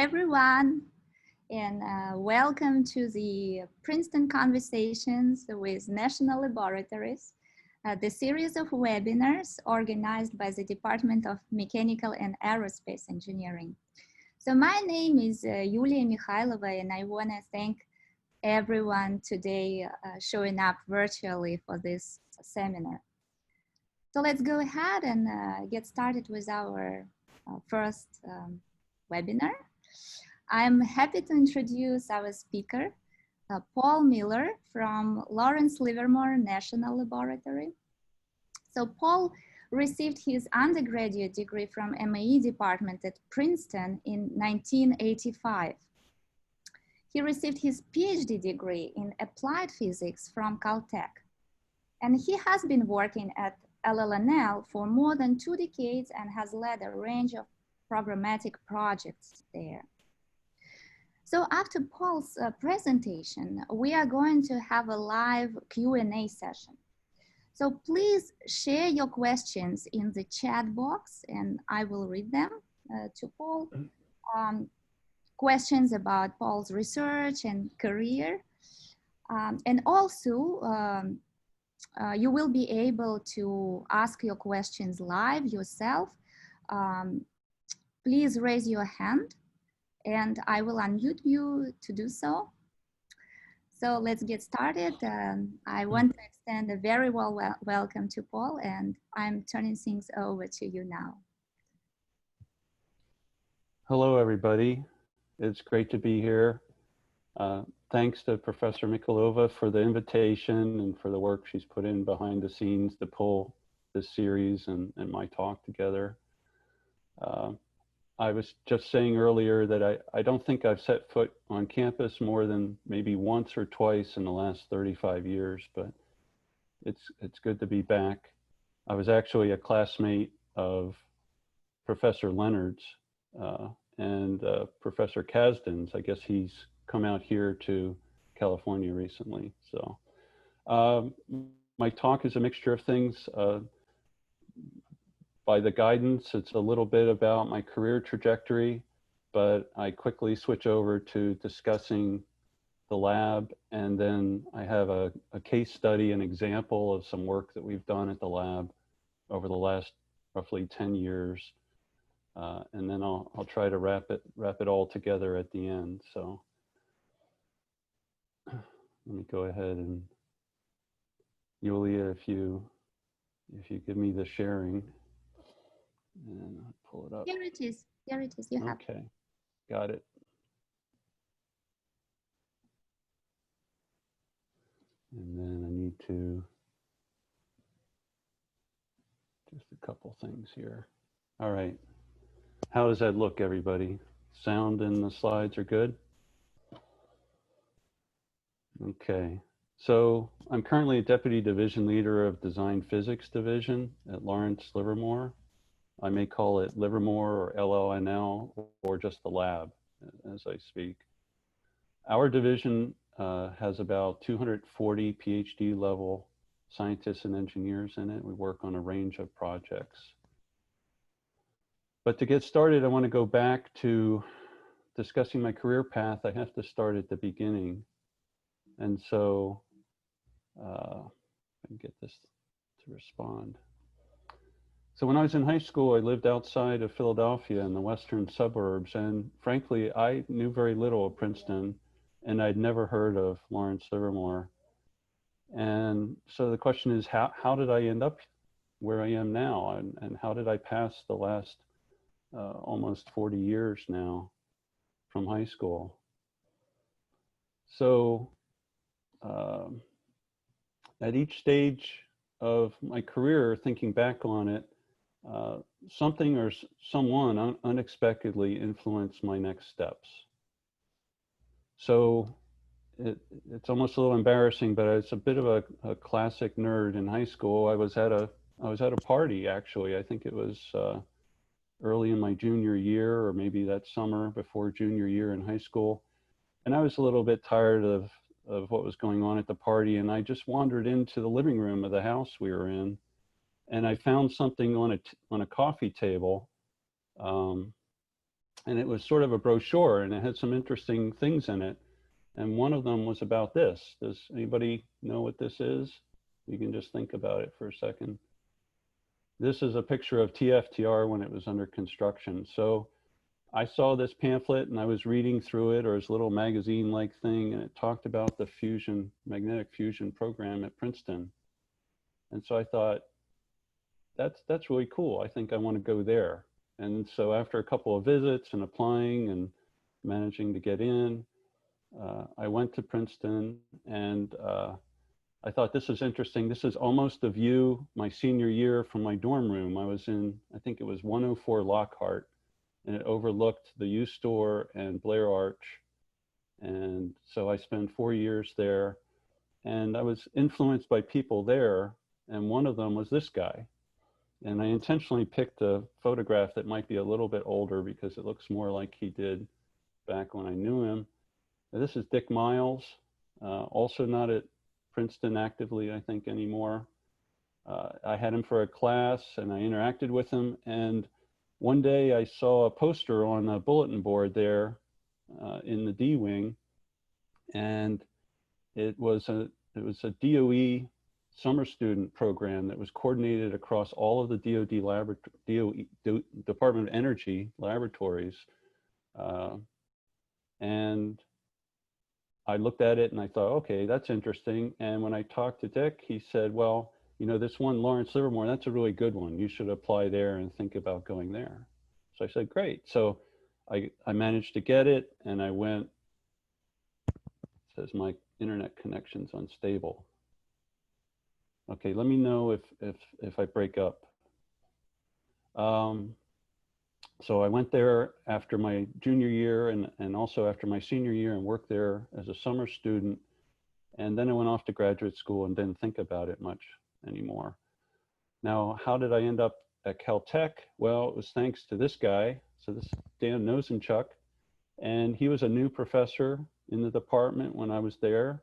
everyone, and welcome to the Princeton Conversations with National Laboratories, the series of webinars organized by the Department of Mechanical and Aerospace Engineering. So my name is Yulia Mikhailova, and I want to thank everyone today showing up virtually for this seminar. So let's go ahead and get started with our first webinar. I'm happy to introduce our speaker, Paul Miller from Lawrence Livermore National Laboratory. So Paul received his undergraduate degree from MAE Department at Princeton in 1985. He received his PhD degree in applied physics from Caltech. And he has been working at LLNL for more than 2 decades and has led a range of programmatic projects there. So after Paul's presentation, we are going to have a live Q&A session. So please share your questions in the chat box and I will read them to Paul. Questions about Paul's research and career. And also, you will be able to ask your questions live yourself. Please raise your hand and I will unmute you to do so. So let's get started. I want to extend a very welcome to Paul, and I'm turning things over to you now. Hello, everybody. It's great to be here. Thanks to Professor Mikhailova for the invitation and for the work she's put in behind the scenes to pull this series and my talk together. I was just saying earlier that I don't think I've set foot on campus more than maybe once or twice in the last 35 years, but it's good to be back. I was actually a classmate of Professor Leonard's and Professor Kasdan's. I guess he's come out here to California recently. So my talk is a mixture of things. By the guidance, it's a little bit about my career trajectory, but I quickly switch over to discussing the lab, and then I have a case study, an example of some work that we've done at the lab over the last roughly 10 years, and then I'll try to wrap it all together at the end. So let me go ahead and Yulia, if you give me the sharing. And I'll pull it up. Here it is. Here it is. You have. Okay, got it. And then I need to just a couple things here. All right. How does that look, everybody? Sound and the slides are good? Okay. So I'm currently a Deputy Division Leader of Design Physics Division at Lawrence Livermore. I may call it Livermore or LLNL or just the lab as I speak. Our division has about 240 PhD level scientists and engineers in it. We work on a range of projects. But to get started, I want to go back to discussing my career path. I have to start at the beginning. And so I can get this to respond. So when I was in high school, I lived outside of Philadelphia in the western suburbs, and frankly, I knew very little of Princeton, and I'd never heard of Lawrence Livermore. And so the question is, how did I end up where I am now, and how did I pass the last almost 40 years now from high school? So at each stage of my career, thinking back on it, something or someone unexpectedly influenced my next steps. So it's almost a little embarrassing, but it's a bit of a classic nerd in high school. I was at a party, actually. I think it was early in my junior year, or maybe that summer before junior year in high school. And I was a little bit tired of what was going on at the party, and I just wandered into the living room of the house we were in. And I found something on a coffee table And it was sort of a brochure, and it had some interesting things in it. And one of them was about this. Does anybody know what this is? You can just think about it for a second. This is a picture of TFTR when it was under construction. So I saw this pamphlet and I was reading through it, or this little magazine-like thing, and it talked about the fusion, magnetic fusion program at Princeton. And so I thought, that's really cool. I think I want to go there. And so after a couple of visits and applying and managing to get in, I went to Princeton, and I thought, this is interesting. This is almost a view my senior year from my dorm room. I was in, I think it was 104 Lockhart, and it overlooked the U Store and Blair Arch. And so I spent 4 years there, and I was influenced by people there. And one of them was this guy. And I intentionally picked a photograph that might be a little bit older because it looks more like he did back when I knew him. And this is Dick Miles, also not at Princeton actively, I think, anymore. I had him for a class and I interacted with him. And one day I saw a poster on a bulletin board there in the D wing, and it was a DOE summer student program that was coordinated across all of the DOD Department of Energy laboratories. And I looked at it and I thought, okay, that's interesting. And when I talked to Dick, he said, well, you know, this one, Lawrence Livermore, that's a really good one. You should apply there and think about going there. So I said, great. So I managed to get it, and I went. It says my internet connection's unstable. Okay, let me know if I break up. So I went there after my junior year and also after my senior year, and worked there as a summer student. And then I went off to graduate school and didn't think about it much anymore. Now, how did I end up at Caltech? Well, it was thanks to this guy. So this is Dan Nosenchuk, and he was a new professor in the department when I was there.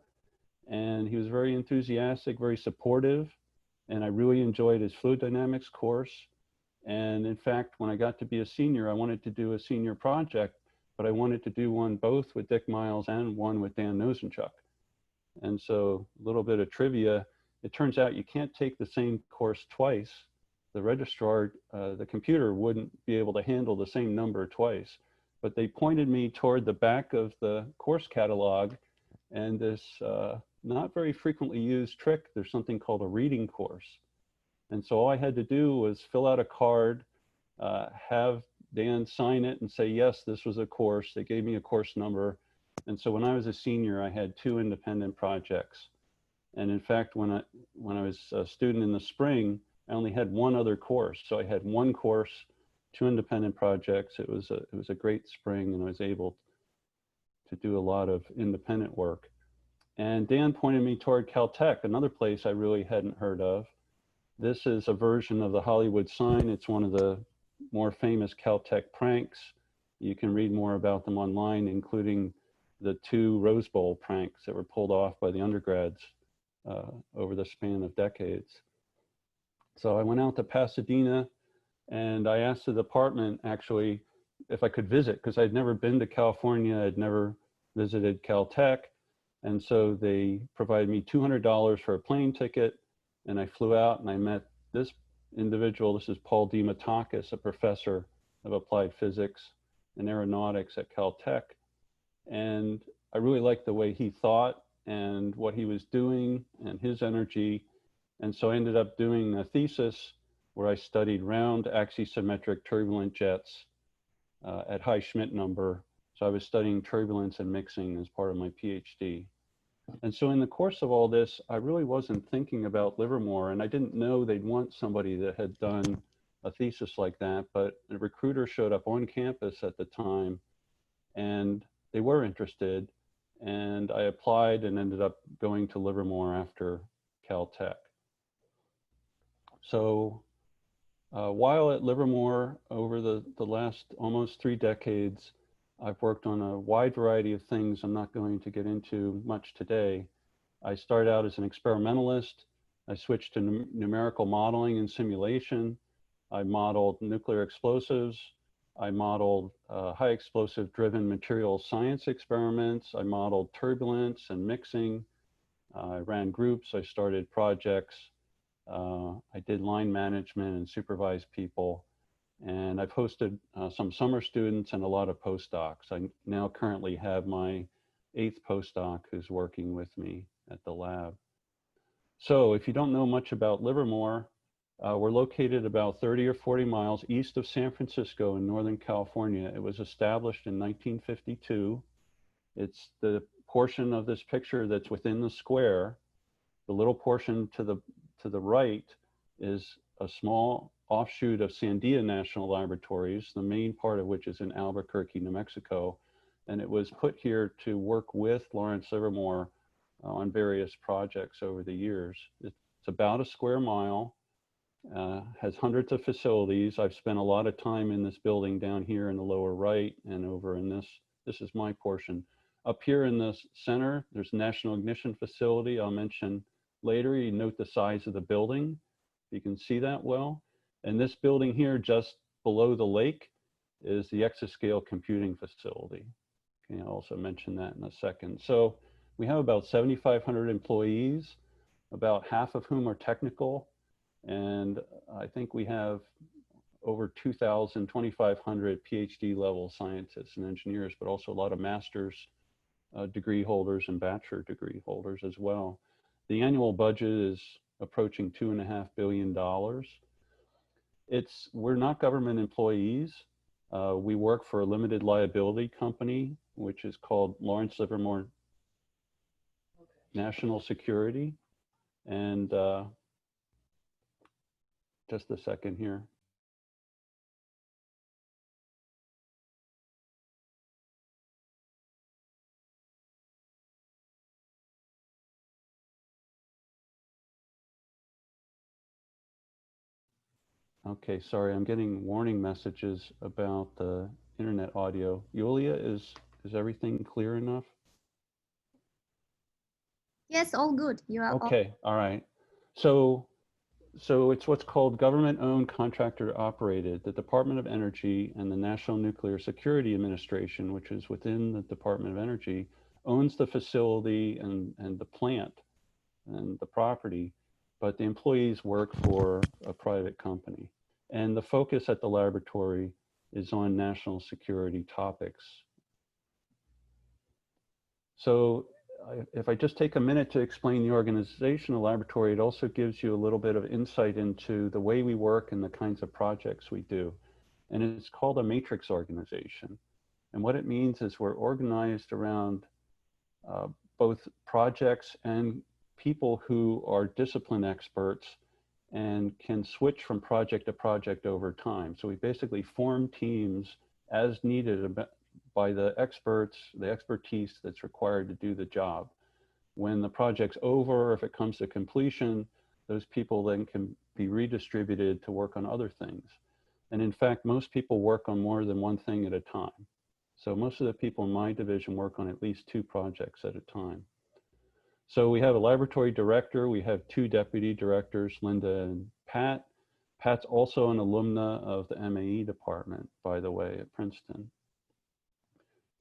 And he was very enthusiastic, very supportive, and I really enjoyed his fluid dynamics course. And in fact, when I got to be a senior, I wanted to do a senior project, but I wanted to do one both with Dick Miles and one with Dan Nosenchuk. And so a little bit of trivia, it turns out you can't take the same course twice. The registrar, the computer wouldn't be able to handle the same number twice, but they pointed me toward the back of the course catalog, and this not very frequently used trick, there's something called a reading course. And so all I had to do was fill out a card, have Dan sign it and say, yes, this was a course. They gave me a course number. And so when I was a senior, I had 2 independent projects. And in fact, when I was a student in the spring, I only had 1 other course. So I had 1 course, 2 independent projects. It was a great spring, and I was able to do a lot of independent work. And Dan pointed me toward Caltech, another place I really hadn't heard of. This is a version of the Hollywood sign. It's one of the more famous Caltech pranks. You can read more about them online, including the 2 Rose Bowl pranks that were pulled off by the undergrads over the span of decades. So I went out to Pasadena, and I asked the department actually if I could visit, because I'd never been to California. I'd never visited Caltech. And so they provided me $200 for a plane ticket. And I flew out and I met this individual. This is Paul Dematakis, a professor of applied physics and aeronautics at Caltech. And I really liked the way he thought and what he was doing and his energy. And so I ended up doing a thesis where I studied round axisymmetric turbulent jets at high Schmidt number. So I was studying turbulence and mixing as part of my PhD. And so in the course of all this, I really wasn't thinking about Livermore, and I didn't know they'd want somebody that had done a thesis like that, but a recruiter showed up on campus at the time, and they were interested, and I applied and ended up going to Livermore after Caltech. So while at Livermore over the last almost 3 decades, I've worked on a wide variety of things I'm not going to get into much today. I started out as an experimentalist. I switched to numerical modeling and simulation. I modeled nuclear explosives. I modeled high explosive driven material science experiments. I modeled turbulence and mixing. I ran groups. I started projects. I did line management and supervised people. And I've hosted some summer students and a lot of postdocs. I now currently have my 8th postdoc who's working with me at the lab. So if you don't know much about Livermore, we're located about 30 or 40 miles east of San Francisco in Northern California. It was established in 1952. It's the portion of this picture that's within the square. The little portion to the right is a small offshoot of Sandia National Laboratories, the main part of which is in Albuquerque, New Mexico. And it was put here to work with Lawrence Livermore on various projects over the years. It's about a square mile, has hundreds of facilities. I've spent a lot of time in this building down here in the lower right and over in this is my portion. Up here in the center, there's National Ignition Facility. I'll mention later. You note the size of the building. You can see that well. And this building here, just below the lake, is the exascale computing facility. Okay, I'll also mention that in a second. So we have about 7,500 employees, about half of whom are technical. And I think we have over 2,500 PhD level scientists and engineers, but also a lot of master's degree holders and bachelor degree holders as well. The annual budget is approaching $2.5 billion. We're not government employees. We work for a limited liability company, which is called Lawrence Livermore National Security. And just a second here. Okay, sorry, I'm getting warning messages about the internet audio. Yulia, is everything clear enough? Yes, all good. You are okay, all right. So it's what's called government-owned, contractor-operated. The Department of Energy and the National Nuclear Security Administration, which is within the Department of Energy, owns the facility and the plant and the property, but the employees work for a private company. And the focus at the laboratory is on national security topics. So if I just take a minute to explain the organization of the laboratory, it also gives you a little bit of insight into the way we work and the kinds of projects we do. And it's called a matrix organization. And what it means is we're organized around both projects and people who are discipline experts and can switch from project to project over time. So we basically form teams as needed by the experts, the expertise that's required to do the job. When the project's over, if it comes to completion, those people then can be redistributed to work on other things. And in fact, most people work on more than one thing at a time. So most of the people in my division work on at least 2 projects at a time. So we have a laboratory director. We have 2 deputy directors, Linda and Pat. Pat's also an alumna of the MAE Department, by the way, at Princeton.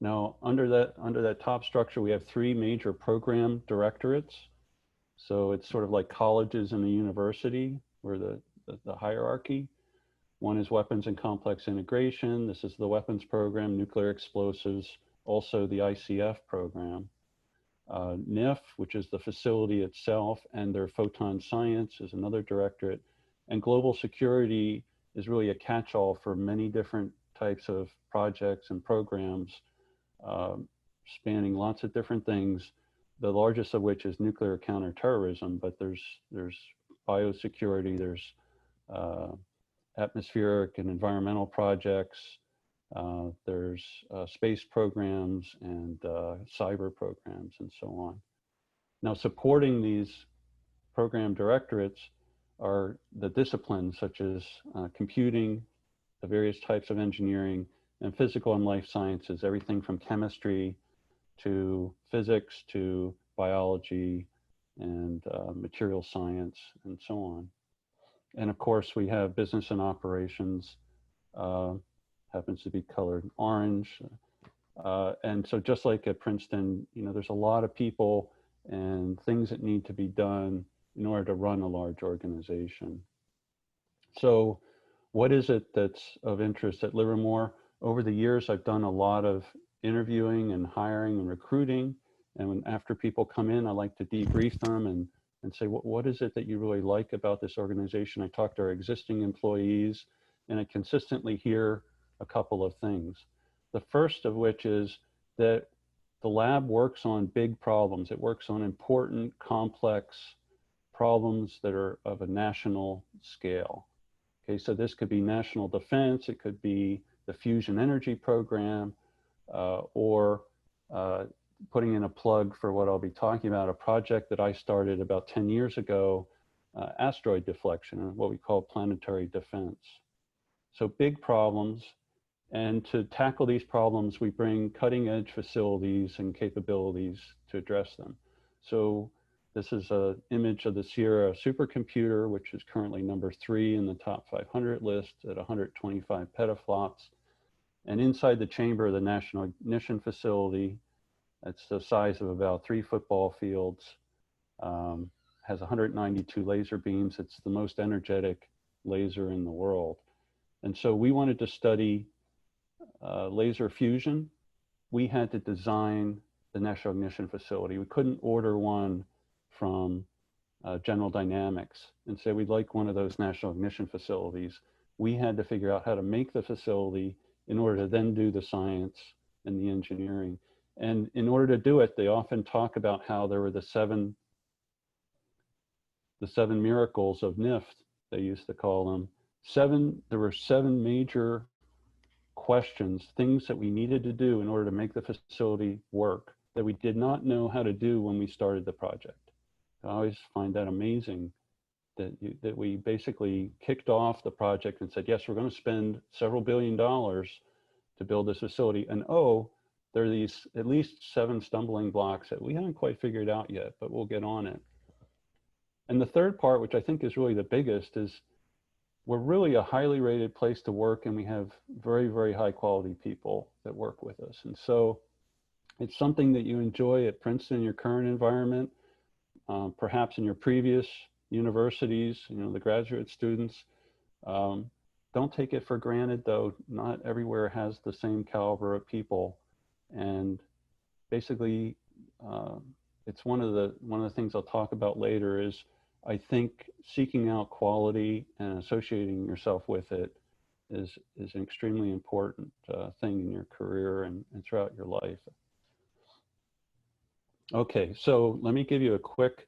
Now, under that top structure, we have 3 major program directorates. So it's sort of like colleges and a university, or the hierarchy. One is weapons and complex integration. This is the weapons program, nuclear explosives, also the ICF program. NIF, which is the facility itself, and their photon science is another directorate. And global security is really a catch-all for many different types of projects and programs, spanning lots of different things, the largest of which is nuclear counterterrorism, but there's biosecurity, there's atmospheric and environmental projects, there's space programs and cyber programs and so on. Now, supporting these program directorates are the disciplines such as computing, the various types of engineering, and physical and life sciences, everything from chemistry to physics to biology and material science and so on. And of course, we have business and operations, have happens to be colored orange. And so just like at Princeton, you know, there's a lot of people and things that need to be done in order to run a large organization. So what is it that's of interest at Livermore? Over the years, I've done a lot of interviewing and hiring and recruiting. And when, after people come in, I like to debrief them and say, what is it that you really like about this organization? I talk to our existing employees, and I consistently hear a couple of things. The first of which is that the lab works on big problems. It works on important, complex problems that are of a national scale. Okay, so this could be national defense, it could be the fusion energy program, or putting in a plug for what I'll be talking about, a project that I started about 10 years ago, asteroid deflection, what we call planetary defense. So big problems, and to tackle these problems, we bring cutting edge facilities and capabilities to address them. So this is an image of the Sierra supercomputer, which is currently number 3 in the top 500 list at 125 petaflops. And inside the chamber of the National Ignition Facility, it's the size of about 3 football fields, has 192 laser beams. It's the most energetic laser in the world. And so we wanted to study laser fusion. We had to design the National Ignition Facility. We couldn't order one from General Dynamics and say we'd like one of those National Ignition Facilities. We had to figure out how to make the facility in order to then do the science and the engineering. And in order to do it, they often talk about how there were the seven miracles of NIFT, they used to call them. There were 7 major questions, things that we needed to do in order to make the facility work that we did not know how to do when we started the project. I always find that amazing that we basically kicked off the project and said, yes, we're going to spend several $billion to build this facility. And oh, there are these at least 7 stumbling blocks that we haven't quite figured out yet, but we'll get on it. And the third part, which I think is really the biggest, is we're really a highly rated place to work, and we have very, very high quality people that work with us. And so it's something that you enjoy at Princeton in your current environment, perhaps in your previous universities, you know, the graduate students. Don't take it for granted, though. Not everywhere has the same caliber of people. And basically, it's one of the things I'll talk about later is I think seeking out quality and associating yourself with it is an extremely important thing in your career and throughout your life. Okay, so let me give you a quick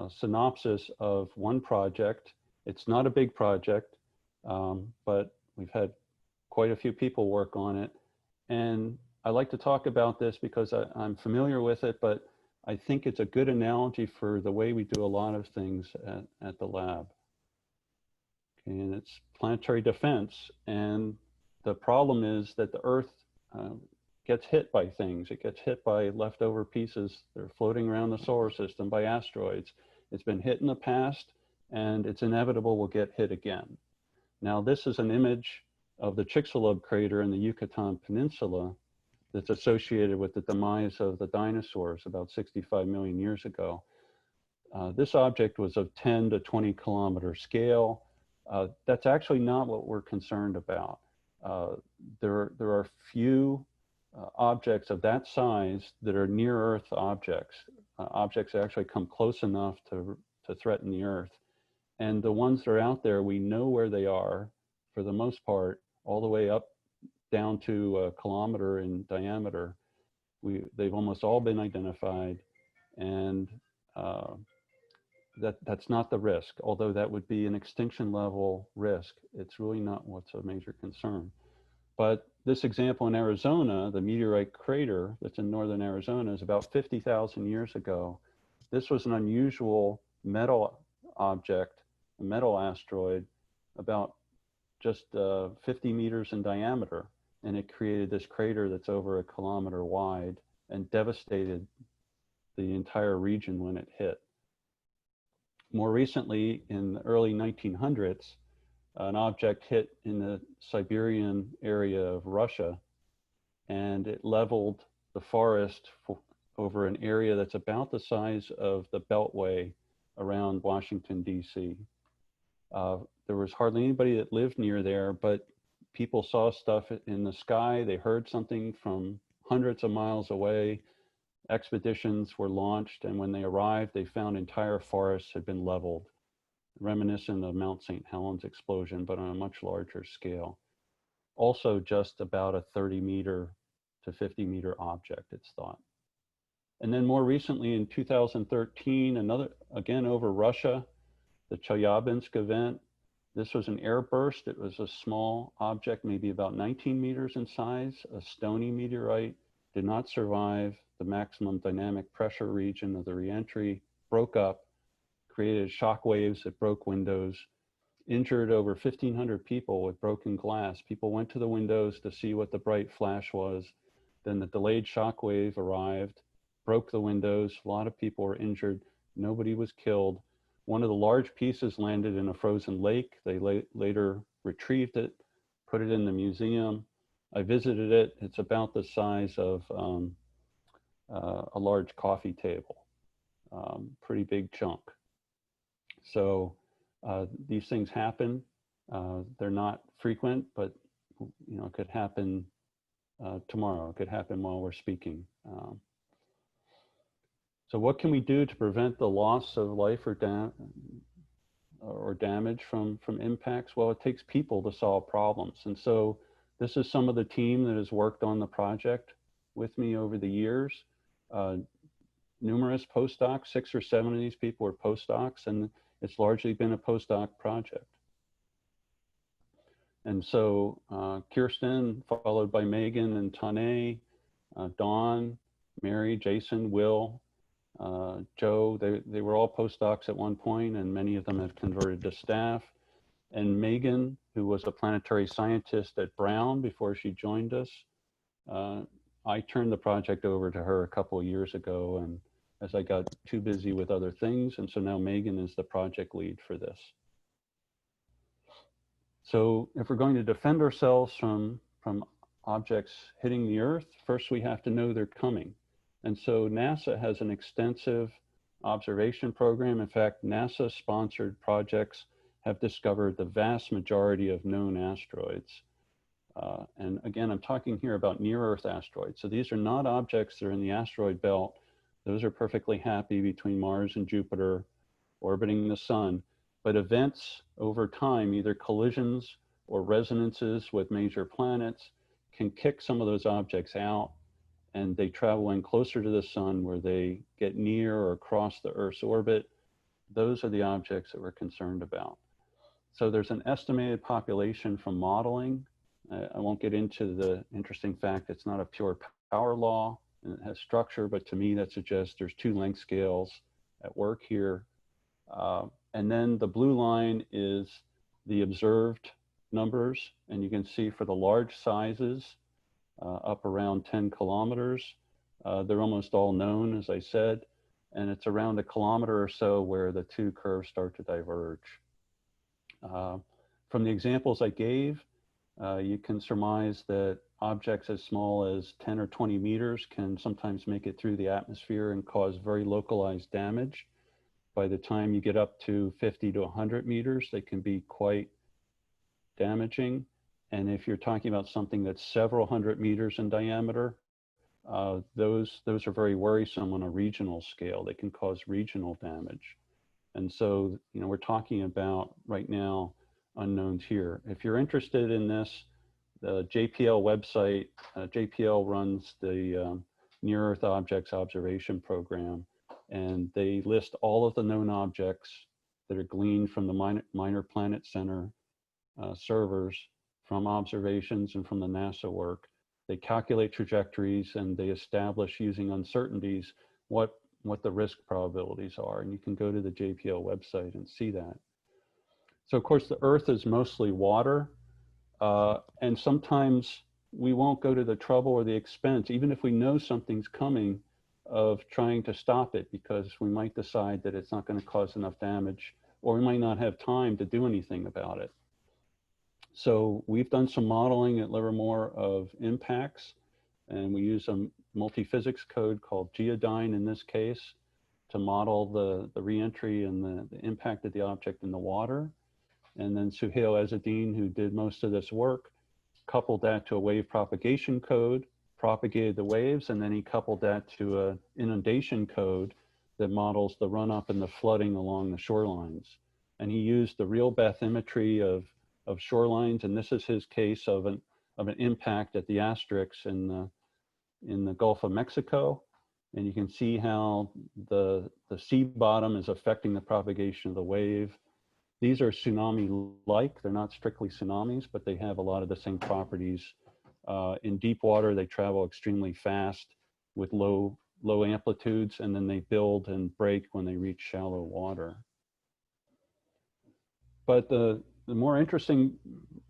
synopsis of one project. It's not a big project, but we've had quite a few people work on it. And I like to talk about this because I'm familiar with it, but I think it's a good analogy for the way we do a lot of things at the lab. Okay, and it's planetary defense. And the problem is that the Earth gets hit by things. It gets hit by leftover pieces that are floating around the solar system, by asteroids. It's been hit in the past, and it's inevitable we'll get hit again. Now, this is an image of the Chicxulub crater in the Yucatan Peninsula that's associated with the demise of the dinosaurs about 65 million years ago. This object was of 10 to 20 kilometer scale. That's actually not what we're concerned about. There are few objects of that size that are near Earth objects, objects that actually come close enough to threaten the Earth. And the ones that are out there, we know where they are for the most part, all the way up down to a kilometer in diameter. They've almost all been identified, and that's not the risk, although that would be an extinction level risk. It's really not what's a major concern. But this example in Arizona, the meteorite crater that's in northern Arizona, is about 50,000 years ago. This was an unusual metal object, a metal asteroid, about just 50 meters in diameter. And it created this crater that's over a kilometer wide and devastated the entire region when it hit. More recently, in the early 1900s, an object hit in the Siberian area of Russia, and it leveled the forest over an area that's about the size of the Beltway around Washington, D.C. There was hardly anybody that lived near there, but people saw stuff in the sky. They heard something from hundreds of miles away. Expeditions were launched, and when they arrived, they found entire forests had been leveled, reminiscent of Mount St. Helens explosion, but on a much larger scale. Also just about a 30-meter to 50-meter object, it's thought. And then more recently in 2013, another, again over Russia, the Chelyabinsk event. This was an airburst. It was a small object, maybe about 19 meters in size, a stony meteorite, did not survive the maximum dynamic pressure region of the reentry, broke up, created shock waves that broke windows, injured over 1,500 people with broken glass. People went to the windows to see what the bright flash was. Then the delayed shock wave arrived, broke the windows. A lot of people were injured. Nobody was killed. One of the large pieces landed in a frozen lake. They later retrieved it, put it in the museum. I visited it. It's about the size of a large coffee table, pretty big chunk. So these things happen. They're not frequent, but it could happen tomorrow. It could happen while we're speaking. So what can we do to prevent the loss of life or damage from impacts? Well, it takes people to solve problems. And so this is some of the team that has worked on the project with me over the years. Numerous postdocs, 6 or 7 of these people are postdocs, and it's largely been a postdoc project. And so Kirsten, followed by Megan and Tane, Dawn, Mary, Jason, Will, Joe, they were all postdocs at one point, and many of them have converted to staff. And Megan, who was a planetary scientist at Brown before she joined us, I turned the project over to her a couple of years ago, and as I got too busy with other things, and so now Megan is the project lead for this. So if we're going to defend ourselves from objects hitting the Earth, first we have to know they're coming. And so NASA has an extensive observation program. In fact, NASA-sponsored projects have discovered the vast majority of known asteroids. And again, I'm talking here about near-Earth asteroids. So these are not objects that are in the asteroid belt. Those are perfectly happy between Mars and Jupiter, orbiting the sun. But events over time, either collisions or resonances with major planets, can kick some of those objects out, and they travel in closer to the sun where they get near or across the Earth's orbit. Those are the objects that we're concerned about. So there's an estimated population from modeling. I won't get into the interesting fact it's not a pure power law, and it has structure, but to me that suggests there's 2 length scales at work here. And then the blue line is the observed numbers, and you can see for the large sizes, up around 10 kilometers. They're almost all known, as I said, and it's around a kilometer or so where the 2 curves start to diverge. From the examples I gave, you can surmise that objects as small as 10 or 20 meters can sometimes make it through the atmosphere and cause very localized damage. By the time you get up to 50 to 100 meters, they can be quite damaging. And if you're talking about something that's several hundred meters in diameter, those are very worrisome on a regional scale. They can cause regional damage. And so, we're talking about right now unknowns here. If you're interested in this, the JPL website, JPL runs the Near Earth Objects Observation Program, and they list all of the known objects that are gleaned from the Minor Planet Center servers, from observations and from the NASA work. They calculate trajectories and they establish using uncertainties what the risk probabilities are. And you can go to the JPL website and see that. So of course the Earth is mostly water, and sometimes we won't go to the trouble or the expense, even if we know something's coming, of trying to stop it, because we might decide that it's not going to cause enough damage, or we might not have time to do anything about it. So we've done some modeling at Livermore of impacts, and we use a multi-physics code called Geodyne in this case to model the reentry and the impact of the object in the water. And then Suhail Ezzedine, who did most of this work, coupled that to a wave propagation code, propagated the waves, and then he coupled that to an inundation code that models the run-up and the flooding along the shorelines. And he used the real bathymetry of shorelines, and this is his case of an impact at the asterisks in the Gulf of Mexico. And you can see how the sea bottom is affecting the propagation of the wave. These are tsunami-like. They're not strictly tsunamis, but they have a lot of the same properties. In deep water, they travel extremely fast with low amplitudes, and then they build and break when they reach shallow water. But the more interesting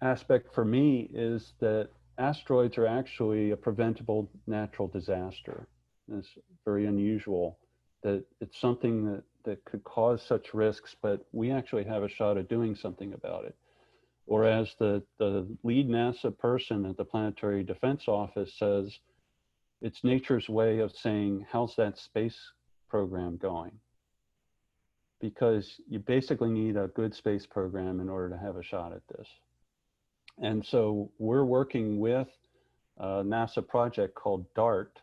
aspect for me is that asteroids are actually a preventable natural disaster. It's very unusual that it's something that could cause such risks, but we actually have a shot at doing something about it. Or as the lead NASA person at the Planetary Defense Office says, it's nature's way of saying, how's that space program going? Because you basically need a good space program in order to have a shot at this. And so we're working with a NASA project called DART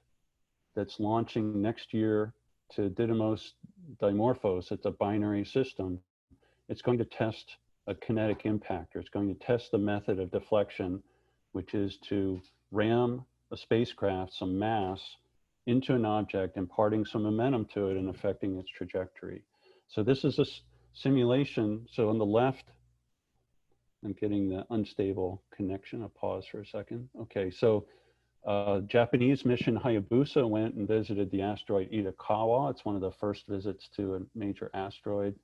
that's launching next year to Didymos Dimorphos. It's a binary system. It's going to test a kinetic impactor. It's going to test the method of deflection, which is to ram a spacecraft, some mass, into an object, imparting some momentum to it and affecting its trajectory. So this is a simulation. So on the left, I'm getting the unstable connection. I'll pause for a second. Okay, so Japanese mission Hayabusa went and visited the asteroid Itokawa. It's one of the first visits to a major asteroid.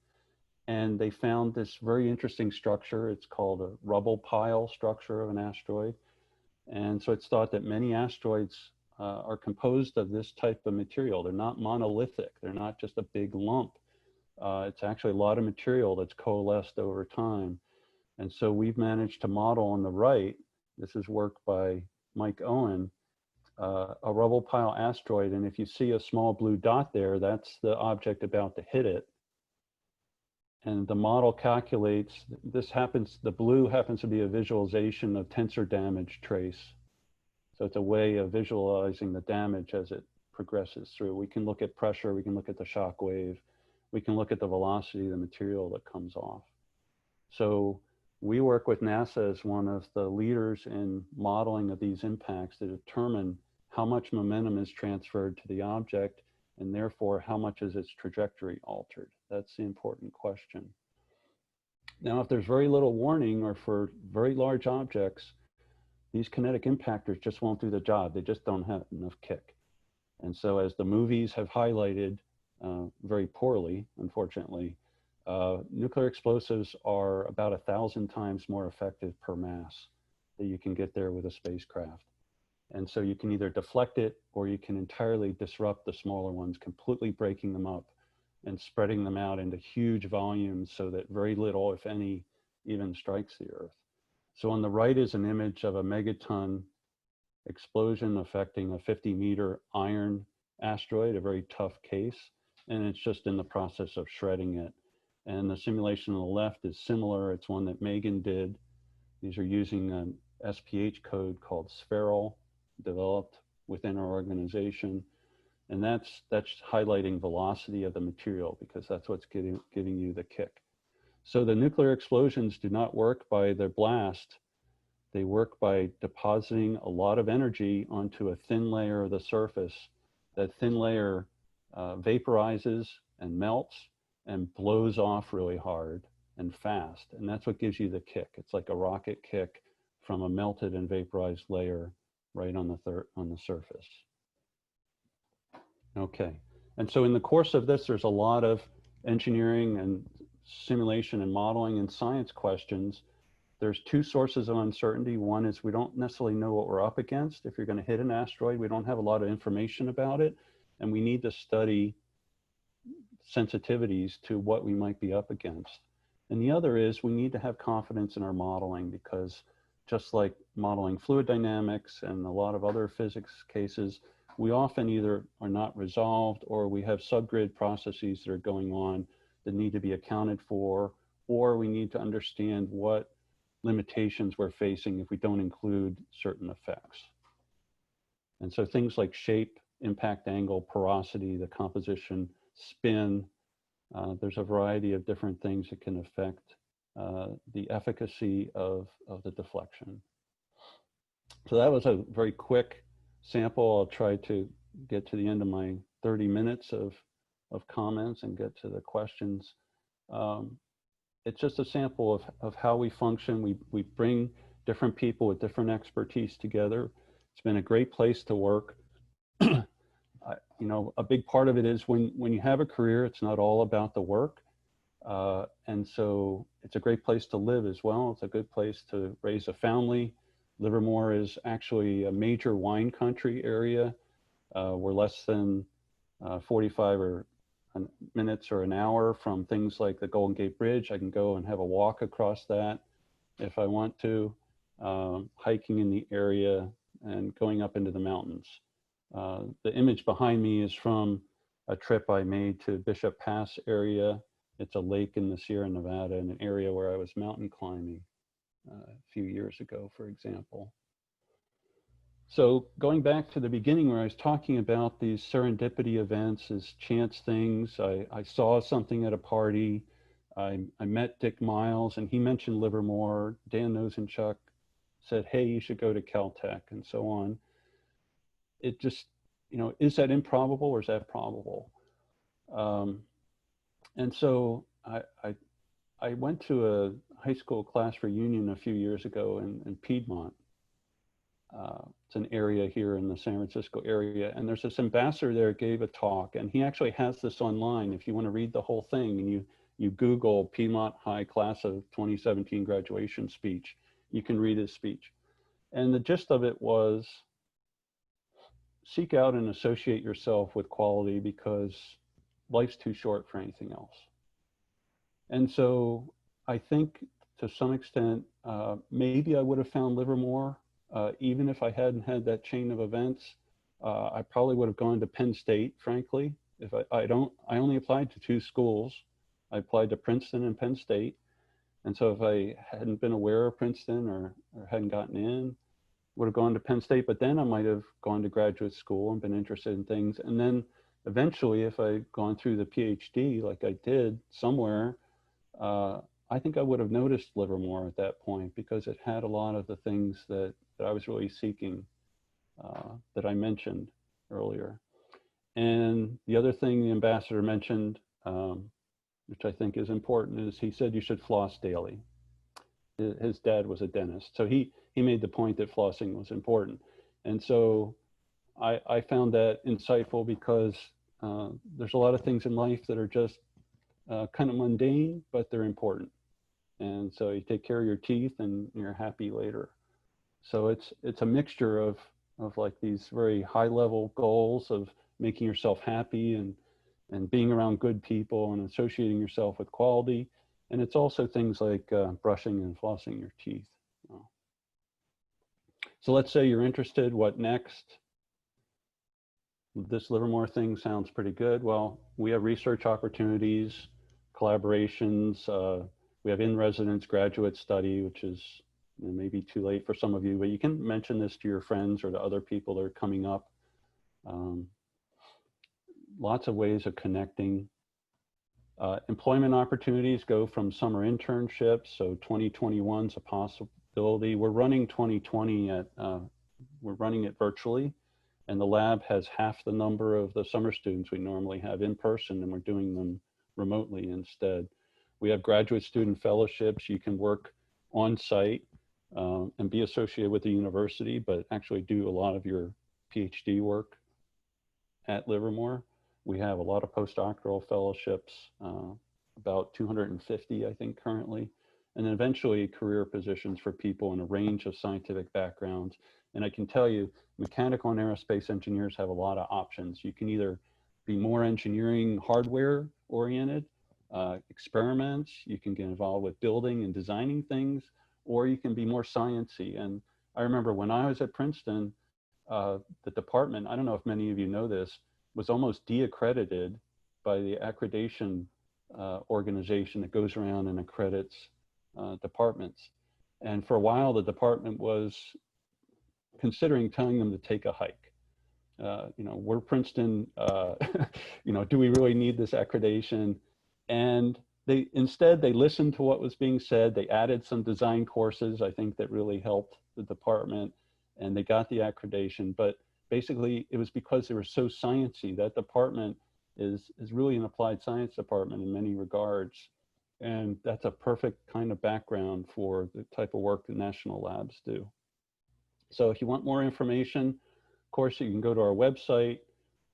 And they found this very interesting structure. It's called a rubble pile structure of an asteroid. And so it's thought that many asteroids are composed of this type of material. They're not monolithic. They're not just a big lump. It's actually a lot of material that's coalesced over time. And so we've managed to model on the right, this is work by Mike Owen, a rubble pile asteroid. And if you see a small blue dot there, that's the object about to hit it. And the model calculates, the blue happens to be a visualization of tensor damage trace. So it's a way of visualizing the damage as it progresses through. We can look at pressure, we can look at the shock wave, we can look at the velocity of the material that comes off. So we work with NASA as one of the leaders in modeling of these impacts to determine how much momentum is transferred to the object, and therefore how much is its trajectory altered. That's the important question. Now, if there's very little warning, or for very large objects, these kinetic impactors just won't do the job. They just don't have enough kick. And so as the movies have highlighted very poorly, unfortunately, nuclear explosives are about 1,000 times more effective per mass that you can get there with a spacecraft. And so you can either deflect it, or you can entirely disrupt the smaller ones, completely breaking them up and spreading them out into huge volumes so that very little, if any, even strikes the Earth. So on the right is an image of a megaton explosion affecting a 50-meter iron asteroid, a very tough case, and it's just in the process of shredding it. And the simulation on the left is similar. It's one that Megan did. These are using an SPH code called Spheral, developed within our organization. And that's highlighting velocity of the material, because that's what's giving you the kick. So the nuclear explosions do not work by their blast. They work by depositing a lot of energy onto a thin layer of the surface. That thin layer vaporizes and melts and blows off really hard and fast. And that's what gives you the kick. It's like a rocket kick from a melted and vaporized layer right on the surface. Okay, and so in the course of this, there's a lot of engineering and simulation and modeling and science questions. There's two sources of uncertainty. One is we don't necessarily know what we're up against. If you're going to hit an asteroid, we don't have a lot of information about it, and we need to study sensitivities to what we might be up against. And the other is we need to have confidence in our modeling, because just like modeling fluid dynamics and a lot of other physics cases, we often either are not resolved or we have subgrid processes that are going on that need to be accounted for, or we need to understand what limitations we're facing if we don't include certain effects. And so things like shape, impact angle, porosity, the composition, spin, there's a variety of different things that can affect the efficacy of the deflection. So that was a very quick sample. I'll try to get to the end of my 30 minutes of comments and get to the questions. It's just a sample of how we function. We bring different people with different expertise together. It's been a great place to work. You know, a big part of it is when you have a career, it's not all about the work. And so it's a great place to live as well. It's a good place to raise a family. Livermore is actually a major wine country area. We're less than 45 minutes or an hour from things like the Golden Gate Bridge. I can go and have a walk across that if I want to, hiking in the area and going up into the mountains. The image behind me is from a trip I made to Bishop Pass area. It's a lake in the Sierra Nevada, in an area where I was mountain climbing a few years ago, for example. So going back to the beginning where I was talking about these serendipity events as chance things, I saw something at a party. I met Dick Miles and he mentioned Livermore. Dan Nosenchuk said, hey, you should go to Caltech, and so on. It just, you know, is that improbable or is that probable? And so I went to a high school class reunion a few years ago in Piedmont. It's an area here in the San Francisco area. And there's this ambassador there gave a talk, and he actually has this online. If you want to read the whole thing and you Google Piedmont High Class of 2017 graduation speech, you can read his speech. And the gist of it was, seek out and associate yourself with quality because life's too short for anything else. And so I think to some extent, maybe I would have found Livermore, even if I hadn't had that chain of events. I probably would have gone to Penn State, frankly. If I only applied to 2 schools. I applied to Princeton and Penn State. And so if I hadn't been aware of Princeton or hadn't gotten in, would have gone to Penn State, but then I might have gone to graduate school and been interested in things. And then eventually, if I'd gone through the PhD like I did somewhere, I think I would have noticed Livermore at that point because it had a lot of the things that I was really seeking that I mentioned earlier. And the other thing the ambassador mentioned, which I think is important, is he said you should floss daily. His dad was a dentist, so he made the point that flossing was important. And so I found that insightful because there's a lot of things in life that are just kind of mundane, but they're important. And so you take care of your teeth and you're happy later. So it's a mixture of like these very high level goals of making yourself happy and being around good people and associating yourself with quality. And it's also things like brushing and flossing your teeth. So let's say you're interested, what next? This Livermore thing sounds pretty good. Well, we have research opportunities, collaborations. We have in-residence graduate study, which is maybe too late for some of you, but you can mention this to your friends or to other people that are coming up. Lots of ways of connecting. Employment opportunities go from summer internships, so 2021 is a possibility. We're running 2020 we're running it virtually, and the lab has half the number of the summer students we normally have in person, and we're doing them remotely instead. We have graduate student fellowships. You can work on site and be associated with the university, but actually do a lot of your PhD work at Livermore. We have a lot of postdoctoral fellowships, about 250, I think, currently, and then eventually career positions for people in a range of scientific backgrounds. And I can tell you, mechanical and aerospace engineers have a lot of options. You can either be more engineering hardware oriented, experiments, you can get involved with building and designing things, or you can be more sciencey. And I remember when I was at Princeton, the department, I don't know if many of you know this, was almost de-accredited by the accreditation organization that goes around and accredits departments. And for a while, the department was considering telling them to take a hike. You know, we're Princeton, you know, do we really need this accreditation? And instead they listened to what was being said. They added some design courses, I think, that really helped the department, and they got the accreditation. But basically it was because they were so sciencey. That department is really an applied science department in many regards. And that's a perfect kind of background for the type of work that national labs do. So if you want more information, of course, you can go to our website.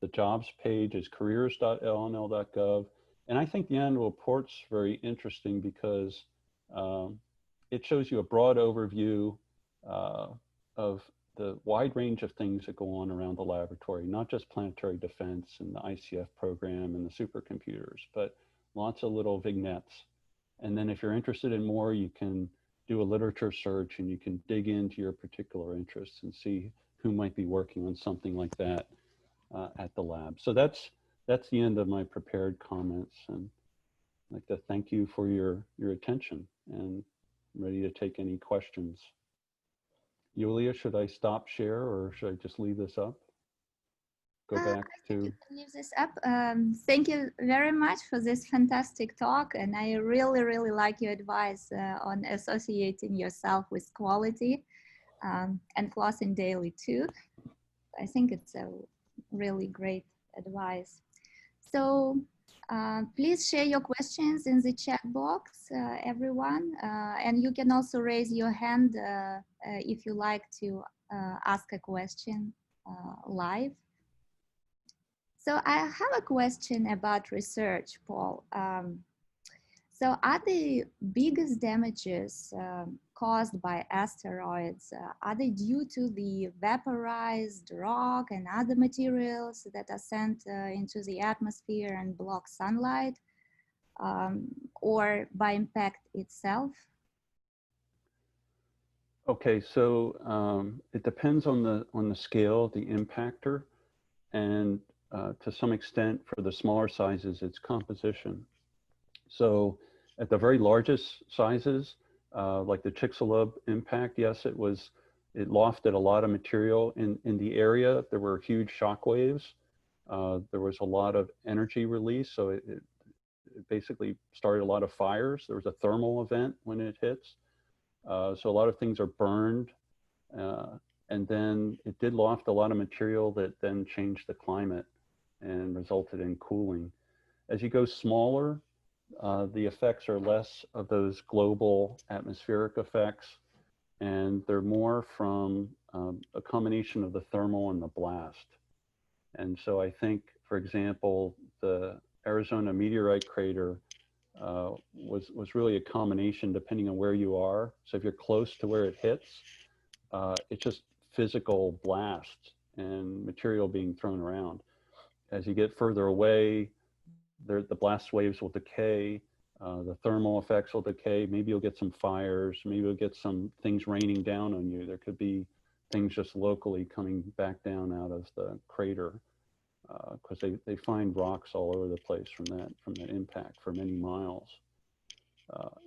The jobs page is careers.llnl.gov. And I think the annual report's very interesting because it shows you a broad overview of the wide range of things that go on around the laboratory, not just planetary defense and the ICF program and the supercomputers, but lots of little vignettes. And then if you're interested in more, you can do a literature search and you can dig into your particular interests and see who might be working on something like that at the lab. So that's the end of my prepared comments, and I'd like to thank you for your attention, and I'm ready to take any questions. Yulia, should I stop share or should I just leave this up? Go back to... You can leave this up. Thank you very much for this fantastic talk, and I really, really like your advice on associating yourself with quality and flossing daily too. I think it's a really great advice. So please share your questions in the chat box, everyone. And you can also raise your hand if you like to ask a question live. So I have a question about research, Paul. So are the biggest damages caused by asteroids, are they due to the vaporized rock and other materials that are sent into the atmosphere and block sunlight, or by impact itself? Okay, so it depends on the scale, the impactor, and to some extent for the smaller sizes, it's composition. So at the very largest sizes, like the Chicxulub impact, yes, it lofted a lot of material in the area. There were huge shock waves. There was a lot of energy release, so it basically started a lot of fires. There was a thermal event when it hits. So a lot of things are burned. And then it did loft a lot of material that then changed the climate and resulted in cooling. As you go smaller, the effects are less of those global atmospheric effects, and they're more from a combination of the thermal and the blast. And so I think, for example, the Arizona meteorite crater was really a combination depending on where you are. So if you're close to where it hits, it's just physical blast and material being thrown around. As you get further away, the blast waves will decay, the thermal effects will decay, maybe you'll get some fires, maybe you'll get some things raining down on you. There could be things just locally coming back down out of the crater, because they find rocks all over the place from that impact for many miles.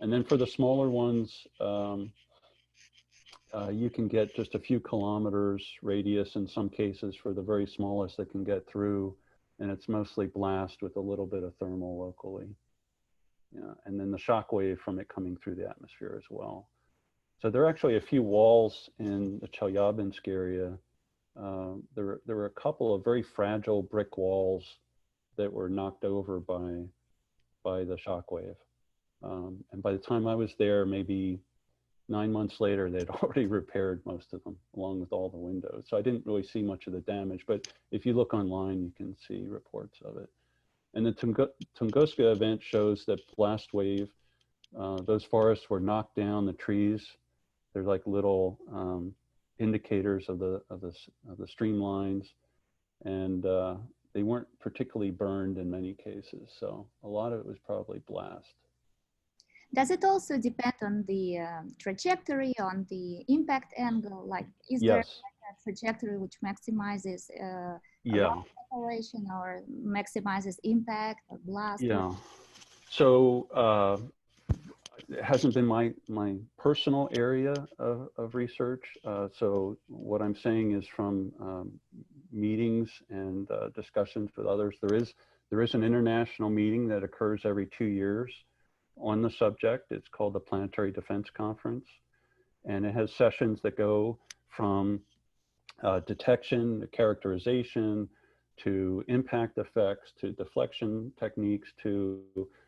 And then for the smaller ones, you can get just a few kilometers radius in some cases for the very smallest that can get through, and it's mostly blast with a little bit of thermal locally. Yeah, and then the shock wave from it coming through the atmosphere as well. So there are actually a few walls in the Chelyabinsk area. There were a couple of very fragile brick walls that were knocked over by the shock wave. And by the time I was there, maybe 9 months later, they'd already repaired most of them, along with all the windows. So I didn't really see much of the damage, but if you look online, you can see reports of it. And the Tunguska event shows that blast wave, those forests were knocked down, the trees, they're like little indicators of the streamlines. And they weren't particularly burned in many cases. So a lot of it was probably blast. Does it also depend on the trajectory, on the impact angle? Like, is there Yes. a trajectory which maximizes Yeah. separation or maximizes impact or blast? Yeah. So it hasn't been my personal area of research. So what I'm saying is from meetings and discussions with others. There is an international meeting that occurs every 2 years on the subject. It's called the Planetary-Defense Conference, and it has sessions that go from detection, to characterization, to impact effects, to deflection techniques, to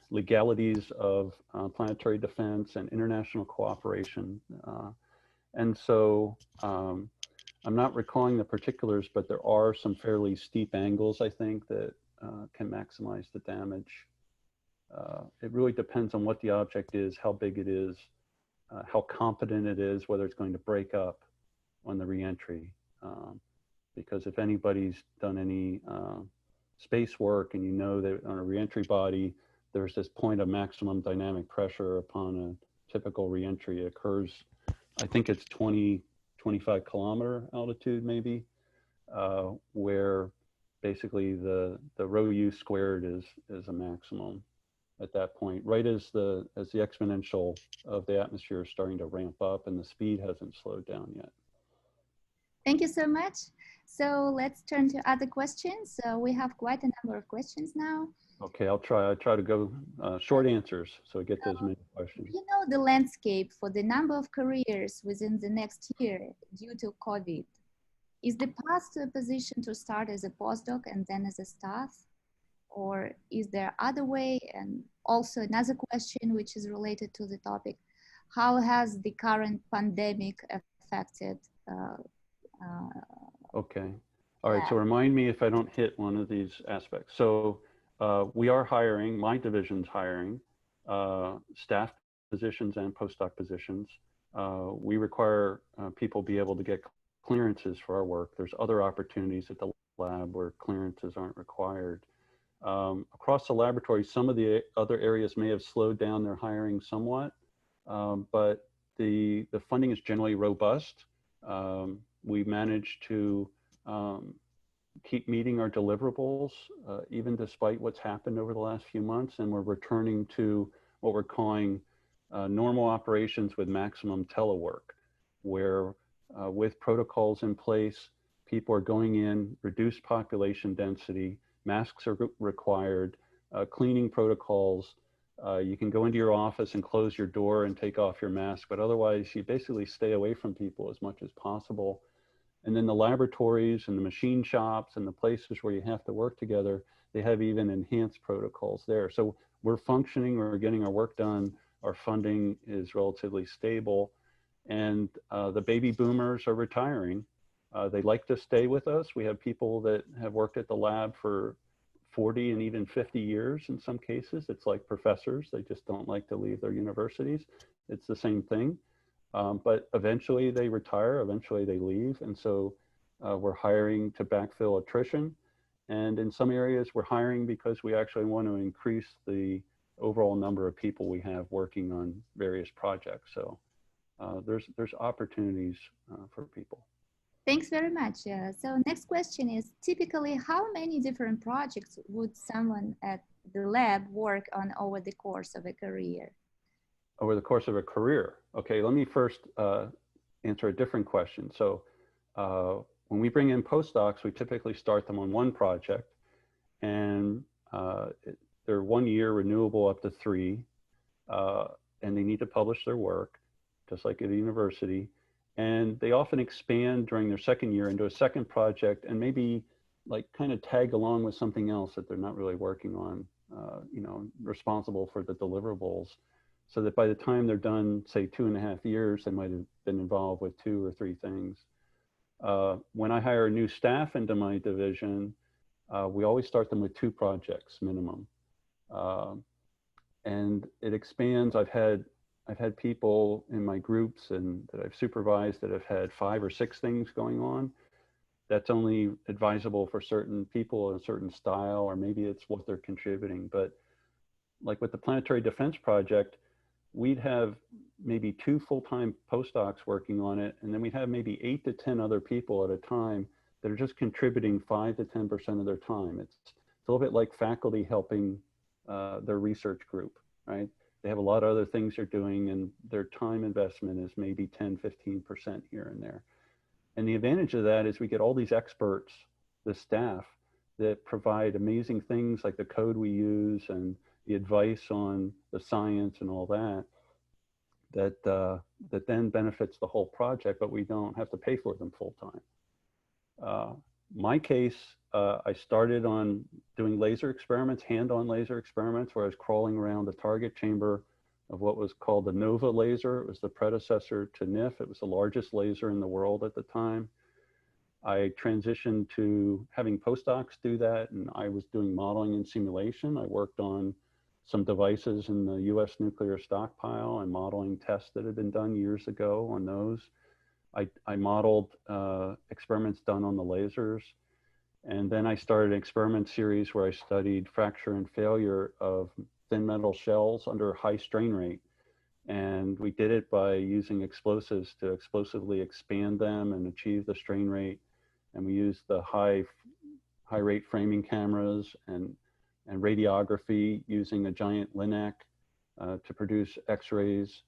legalities of planetary defense and international cooperation. And so I'm not recalling the particulars, but there are some fairly steep angles, I think, that can maximize the damage. It really depends on what the object is, how big it is, how competent it is, whether it's going to break up on the reentry. Because if anybody's done any space work and you know that on a reentry body, there's this point of maximum dynamic pressure upon a typical reentry. It occurs, I think it's 25 kilometer altitude maybe, where basically the rho u squared is a maximum at that point, right as the exponential of the atmosphere is starting to ramp up and the speed hasn't slowed down yet. Thank you so much. So let's turn to other questions. We have quite a number of questions now. Okay, I'll try to go short answers so we get to as many questions. You know the landscape for the number of careers within the next year due to COVID. Is the path position to start as a postdoc and then as a staff? Or is there other way? And also another question which is related to the topic, how has the current pandemic affected okay. All right. So remind me if I don't hit one of these aspects. So we are hiring, my division's hiring staff positions and postdoc positions. We require people be able to get clearances for our work. There's other opportunities at the lab where clearances aren't required. Across the laboratory, some of the other areas may have slowed down their hiring somewhat, but the funding is generally robust. We managed to keep meeting our deliverables, even despite what's happened over the last few months, and we're returning to what we're calling normal operations with maximum telework, where with protocols in place, people are going in, reduced population density, masks are required, cleaning protocols. You can go into your office and close your door and take off your mask, but otherwise you basically stay away from people as much as possible. And then the laboratories and the machine shops and the places where you have to work together, they have even enhanced protocols there. So we're functioning, we're getting our work done, our funding is relatively stable, and the baby boomers are retiring. They like to stay with us. We have people that have worked at the lab for 40 and even 50 years in some cases. It's like professors, they just don't like to leave their universities. It's the same thing. But eventually they retire, eventually they leave. And so we're hiring to backfill attrition. And in some areas we're hiring because we actually want to increase the overall number of people we have working on various projects. So there's opportunities for people. Thanks very much. So next question is, typically how many different projects would someone at the lab work on over the course of a career? Over the course of a career. Okay, let me first answer a different question. So when we bring in postdocs, we typically start them on one project, and they're 1 year renewable up to 3, and they need to publish their work, just like at a university. And they often expand during their second year into a second project and maybe like kind of tag along with something else that they're not really working on, you know, responsible for the deliverables. So that by the time they're done, say 2.5 years, they might have been involved with 2 or 3 things. When I hire new staff into my division, we always start them with 2 projects minimum. And it expands. I've had people in my groups and that I've supervised that have had 5 or 6 things going on. that's only advisable for certain people in a certain style, or maybe it's what they're contributing. But like with the Planetary Defense Project, we'd have maybe 2 full-time postdocs working on it, and then we'd have maybe 8 to 10 other people at a time that are just contributing 5 to 10% of their time. It's a little bit like faculty helping their research group, right? They have a lot of other things they're doing, and their time investment is maybe 10, 15% here and there. And the advantage of that is we get all these experts, the staff, that provide amazing things like the code we use and the advice on the science and all that, that then benefits the whole project, but we don't have to pay for them full time. My case, I started on doing laser experiments, hand-on laser experiments, where I was crawling around the target chamber of what was called the NOVA laser. It was the predecessor to NIF. It was the largest laser in the world at the time. I transitioned to having postdocs do that, and I was doing modeling and simulation. I worked on some devices in the US nuclear stockpile and modeling tests that had been done years ago on those. I modeled experiments done on the lasers. And then I started an experiment series where I studied fracture and failure of thin metal shells under high strain rate. And we did it by using explosives to explosively expand them and achieve the strain rate. And we used the high rate framing cameras and radiography using a giant LINAC to produce X-rays.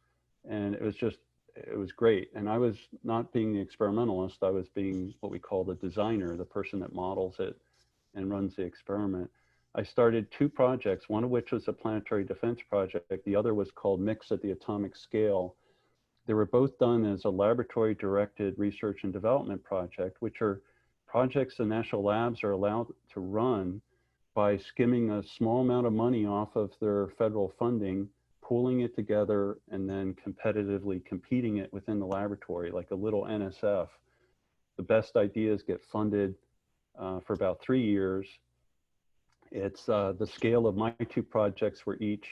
And it was great. And I was not being the experimentalist, I was being what we call the designer, the person that models it and runs the experiment. I started 2 projects, one of which was a planetary defense project. The other was called Mix at the Atomic Scale. They were both done as a laboratory directed research and development project, which are projects the national labs are allowed to run by skimming a small amount of money off of their federal funding, pooling it together, and then competitively competing it within the laboratory, like a little NSF. The best ideas get funded for about 3 years. It's the scale of my 2 projects were each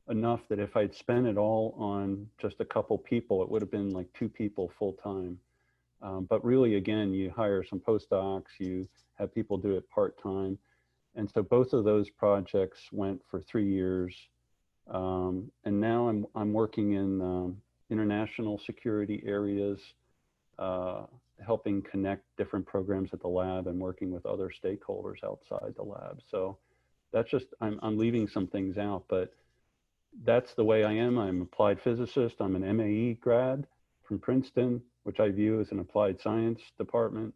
enough that if I'd spent it all on just a couple people, it would have been like 2 people full time. But really, again, you hire some postdocs, you have people do it part time. And so both of those projects went for 3 years. And now I'm working in international security areas, helping connect different programs at the lab and working with other stakeholders outside the lab. So that's just, I'm leaving some things out, but that's the way I am. I'm an applied physicist. I'm an MAE grad from Princeton, which I view as an applied science department.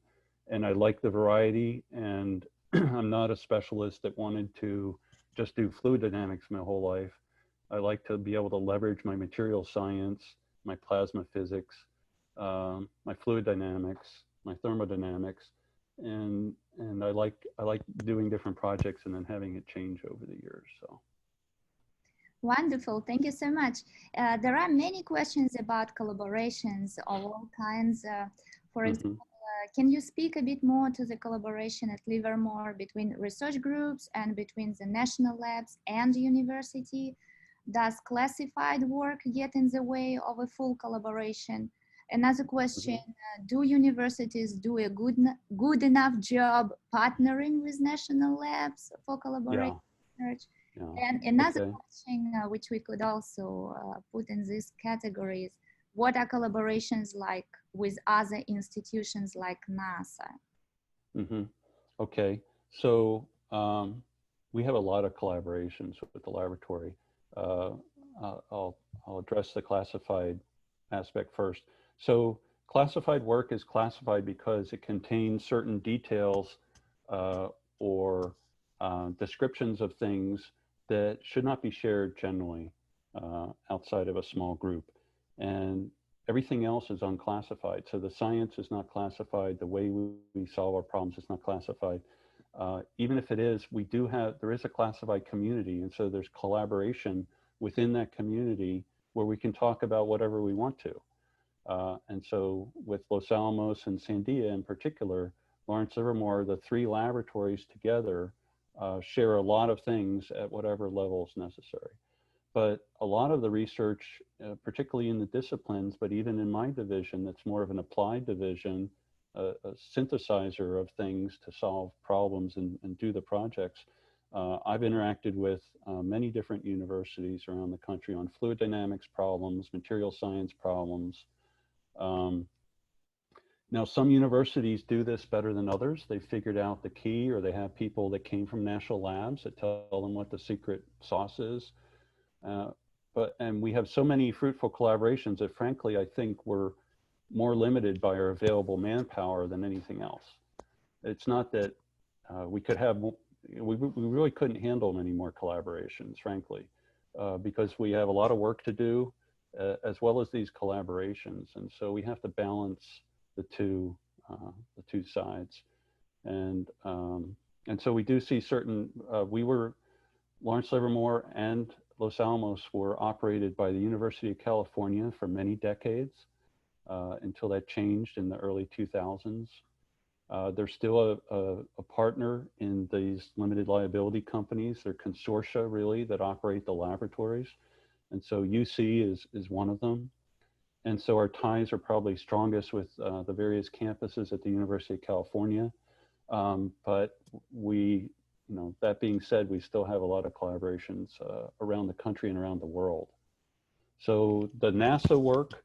And I like the variety, and I'm not a specialist that wanted to just do fluid dynamics my whole life. I like to be able to leverage my material science, my plasma physics, my fluid dynamics, my thermodynamics, and I like doing different projects and then having it change over the years. So. Wonderful, thank you so much. There are many questions about collaborations of all kinds. For example, can you speak a bit more to the collaboration at Livermore between research groups and between the national labs and the university? Does classified work get in the way of a full collaboration? Another question, do universities do a good enough job partnering with national labs for collaboration research? Yeah. And another question, which we could also put in this category, is what are collaborations like with other institutions like NASA? Okay, so we have a lot of collaborations with the laboratory. I'll address the classified aspect first. So classified work is classified because it contains certain details or descriptions of things that should not be shared generally outside of a small group. And everything else is unclassified. So the science is not classified. The way we solve our problems is not classified. Even if it is, there is a classified community. And so there's collaboration within that community where we can talk about whatever we want to. And so with Los Alamos and Sandia in particular, Lawrence Livermore, the 3 laboratories together share a lot of things at whatever level is necessary. But a lot of the research, particularly in the disciplines, but even in my division, that's more of an applied division, a synthesizer of things to solve problems and do the projects. I've interacted with many different universities around the country on fluid dynamics problems, material science problems. Now, some universities do this better than others. They figured out the key, or they have people that came from national labs that tell them what the secret sauce is. And we have so many fruitful collaborations that frankly, I think we're more limited by our available manpower than anything else. It's not that we could have, we really couldn't handle many more collaborations, frankly, because we have a lot of work to do as well as these collaborations. And so we have to balance the two sides. And so we do see certain, Lawrence Livermore and Los Alamos were operated by the University of California for many decades until that changed in the early 2000s. They're still a partner in these limited liability companies. They're consortia really that operate the laboratories. And so UC is one of them. And so our ties are probably strongest with the various campuses at the University of California. But we, that being said, we still have a lot of collaborations around the country and around the world. So the NASA work,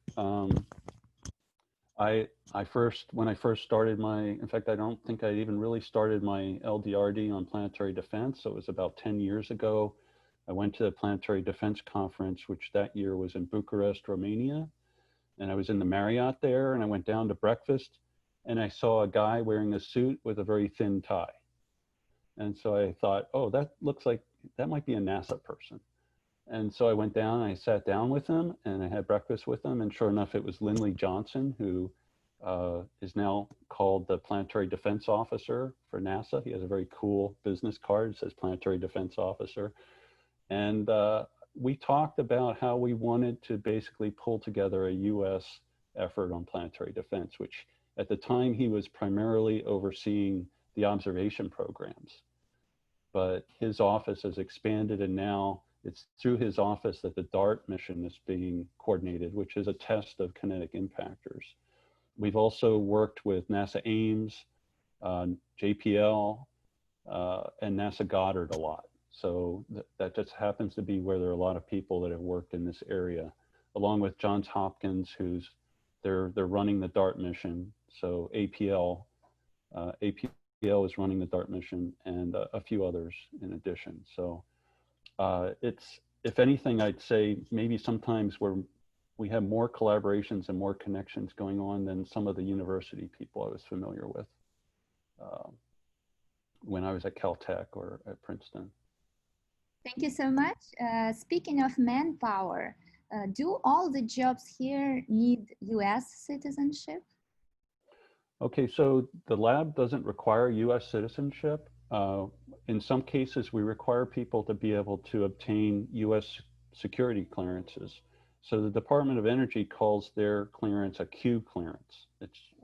when I first started in fact, I don't think I even really started my LDRD on planetary defense. So it was about 10 years ago. I went to the Planetary Defense Conference, which that year was in Bucharest, Romania. And I was in the Marriott there, and I went down to breakfast, and I saw a guy wearing a suit with a very thin tie. And so I thought, oh, that looks like that might be a NASA person. And so I went down and I sat down with him and I had breakfast with him. And sure enough, it was Lindley Johnson, who is now called the Planetary Defense Officer for NASA. He has a very cool business card. It says Planetary Defense Officer. And we talked about how we wanted to basically pull together a US effort on planetary defense, which at the time he was primarily overseeing the observation programs. But his office has expanded, and now it's through his office that the DART mission is being coordinated, which is a test of kinetic impactors. We've also worked with NASA Ames, JPL, and NASA Goddard a lot. So that just happens to be where there are a lot of people that have worked in this area, along with Johns Hopkins, they're running the DART mission. So APL is running the DART mission, and a few others in addition. So if anything, I'd say maybe sometimes we have more collaborations and more connections going on than some of the university people I was familiar with when I was at Caltech or at Princeton. Thank you so much. Speaking of manpower, do all the jobs here need US citizenship? Okay, so the lab doesn't require US citizenship. In some cases, we require people to be able to obtain US security clearances. So the Department of Energy calls their clearance a Q clearance.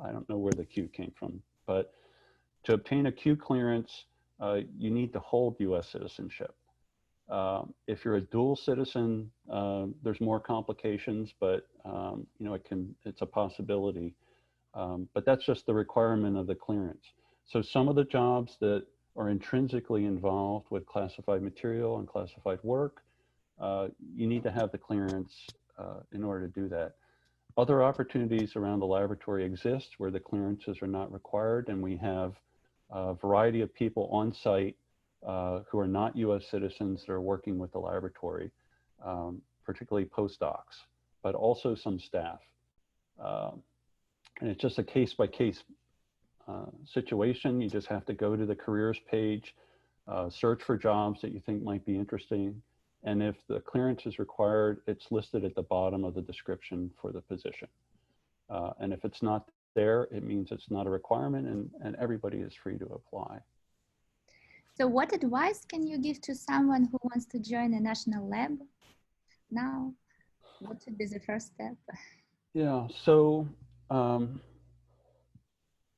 I don't know where the Q came from, but to obtain a Q clearance, you need to hold US citizenship. If you're a dual citizen, there's more complications, but it's a possibility. But that's just the requirement of the clearance. So some of the jobs that are intrinsically involved with classified material and classified work, you need to have the clearance in order to do that. Other opportunities around the laboratory exist where the clearances are not required, and we have a variety of people on site who are not US citizens that are working with the laboratory, particularly postdocs, but also some staff. And it's just a case-by-case situation. You just have to go to the careers page, search for jobs that you think might be interesting. And if the clearance is required, it's listed at the bottom of the description for the position. And if it's not there, it means it's not a requirement, and everybody is free to apply. So what advice can you give to someone who wants to join a national lab now? What should be the first step? Yeah, so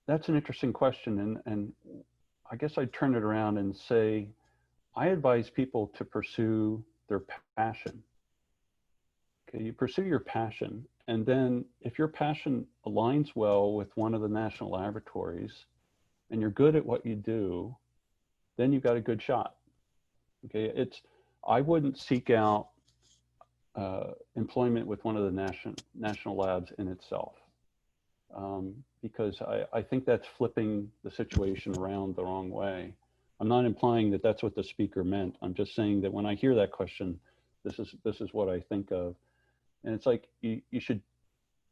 that's an interesting question. And I guess I'd turn it around and say, I advise people to pursue their passion. Okay, you pursue your passion, And then if your passion aligns well with one of the national laboratories and you're good at what you do, then you've got a good shot. Okay, I wouldn't seek out employment with one of the national labs in itself, because I think that's flipping the situation around the wrong way. I'm not implying that that's what the speaker meant. I'm just saying that when I hear that question, this is what I think of. And it's like you should,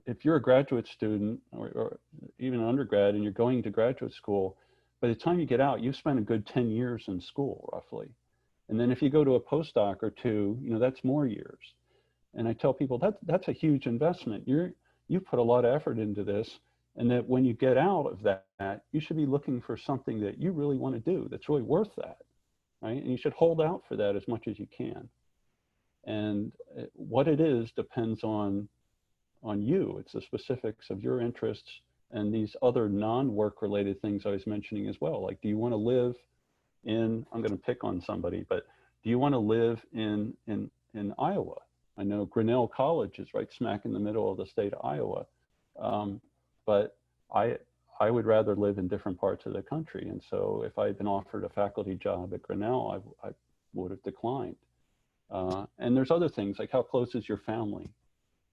if you're a graduate student or even an undergrad and you're going to graduate school, by the time you get out, you've spent a good 10 years in school, roughly. And then if you go to a postdoc or two, that's more years. And I tell people that's a huge investment. You've put a lot of effort into this, and that when you get out of that, you should be looking for something that you really want to do, that's really worth that, right? And you should hold out for that as much as you can. And what it is depends on you. It's the specifics of your interests and these other non-work related things I was mentioning as well. Like, do you want to live in, I'm going to pick on somebody, but do you want to live in Iowa? I know Grinnell College is right smack in the middle of the state of Iowa, but I would rather live in different parts of the country. And so if I had been offered a faculty job at Grinnell, I would have declined. And there's other things like, how close is your family?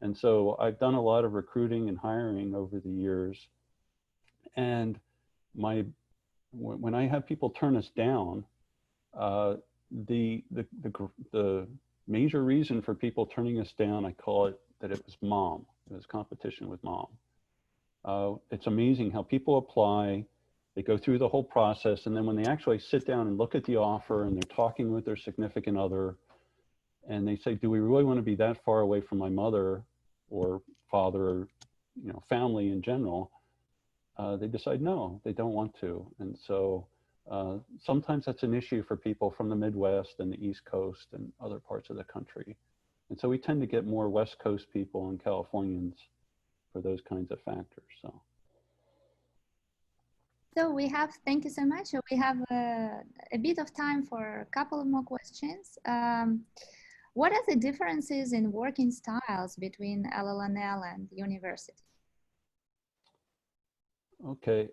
And so I've done a lot of recruiting and hiring over the years. And when I have people turn us down, the major reason for people turning us down, I call it that it was mom. It was competition with mom. It's amazing how people apply, they go through the whole process, and then when they actually sit down and look at the offer and they're talking with their significant other, and they say, do we really want to be that far away from my mother or father or family in general? They decide no, they don't want to. And so sometimes that's an issue for people from the Midwest and the East Coast and other parts of the country. And so we tend to get more West Coast people and Californians for those kinds of factors. So thank you so much. We have a bit of time for a couple of more questions. What are the differences in working styles between LLNL and university? Okay.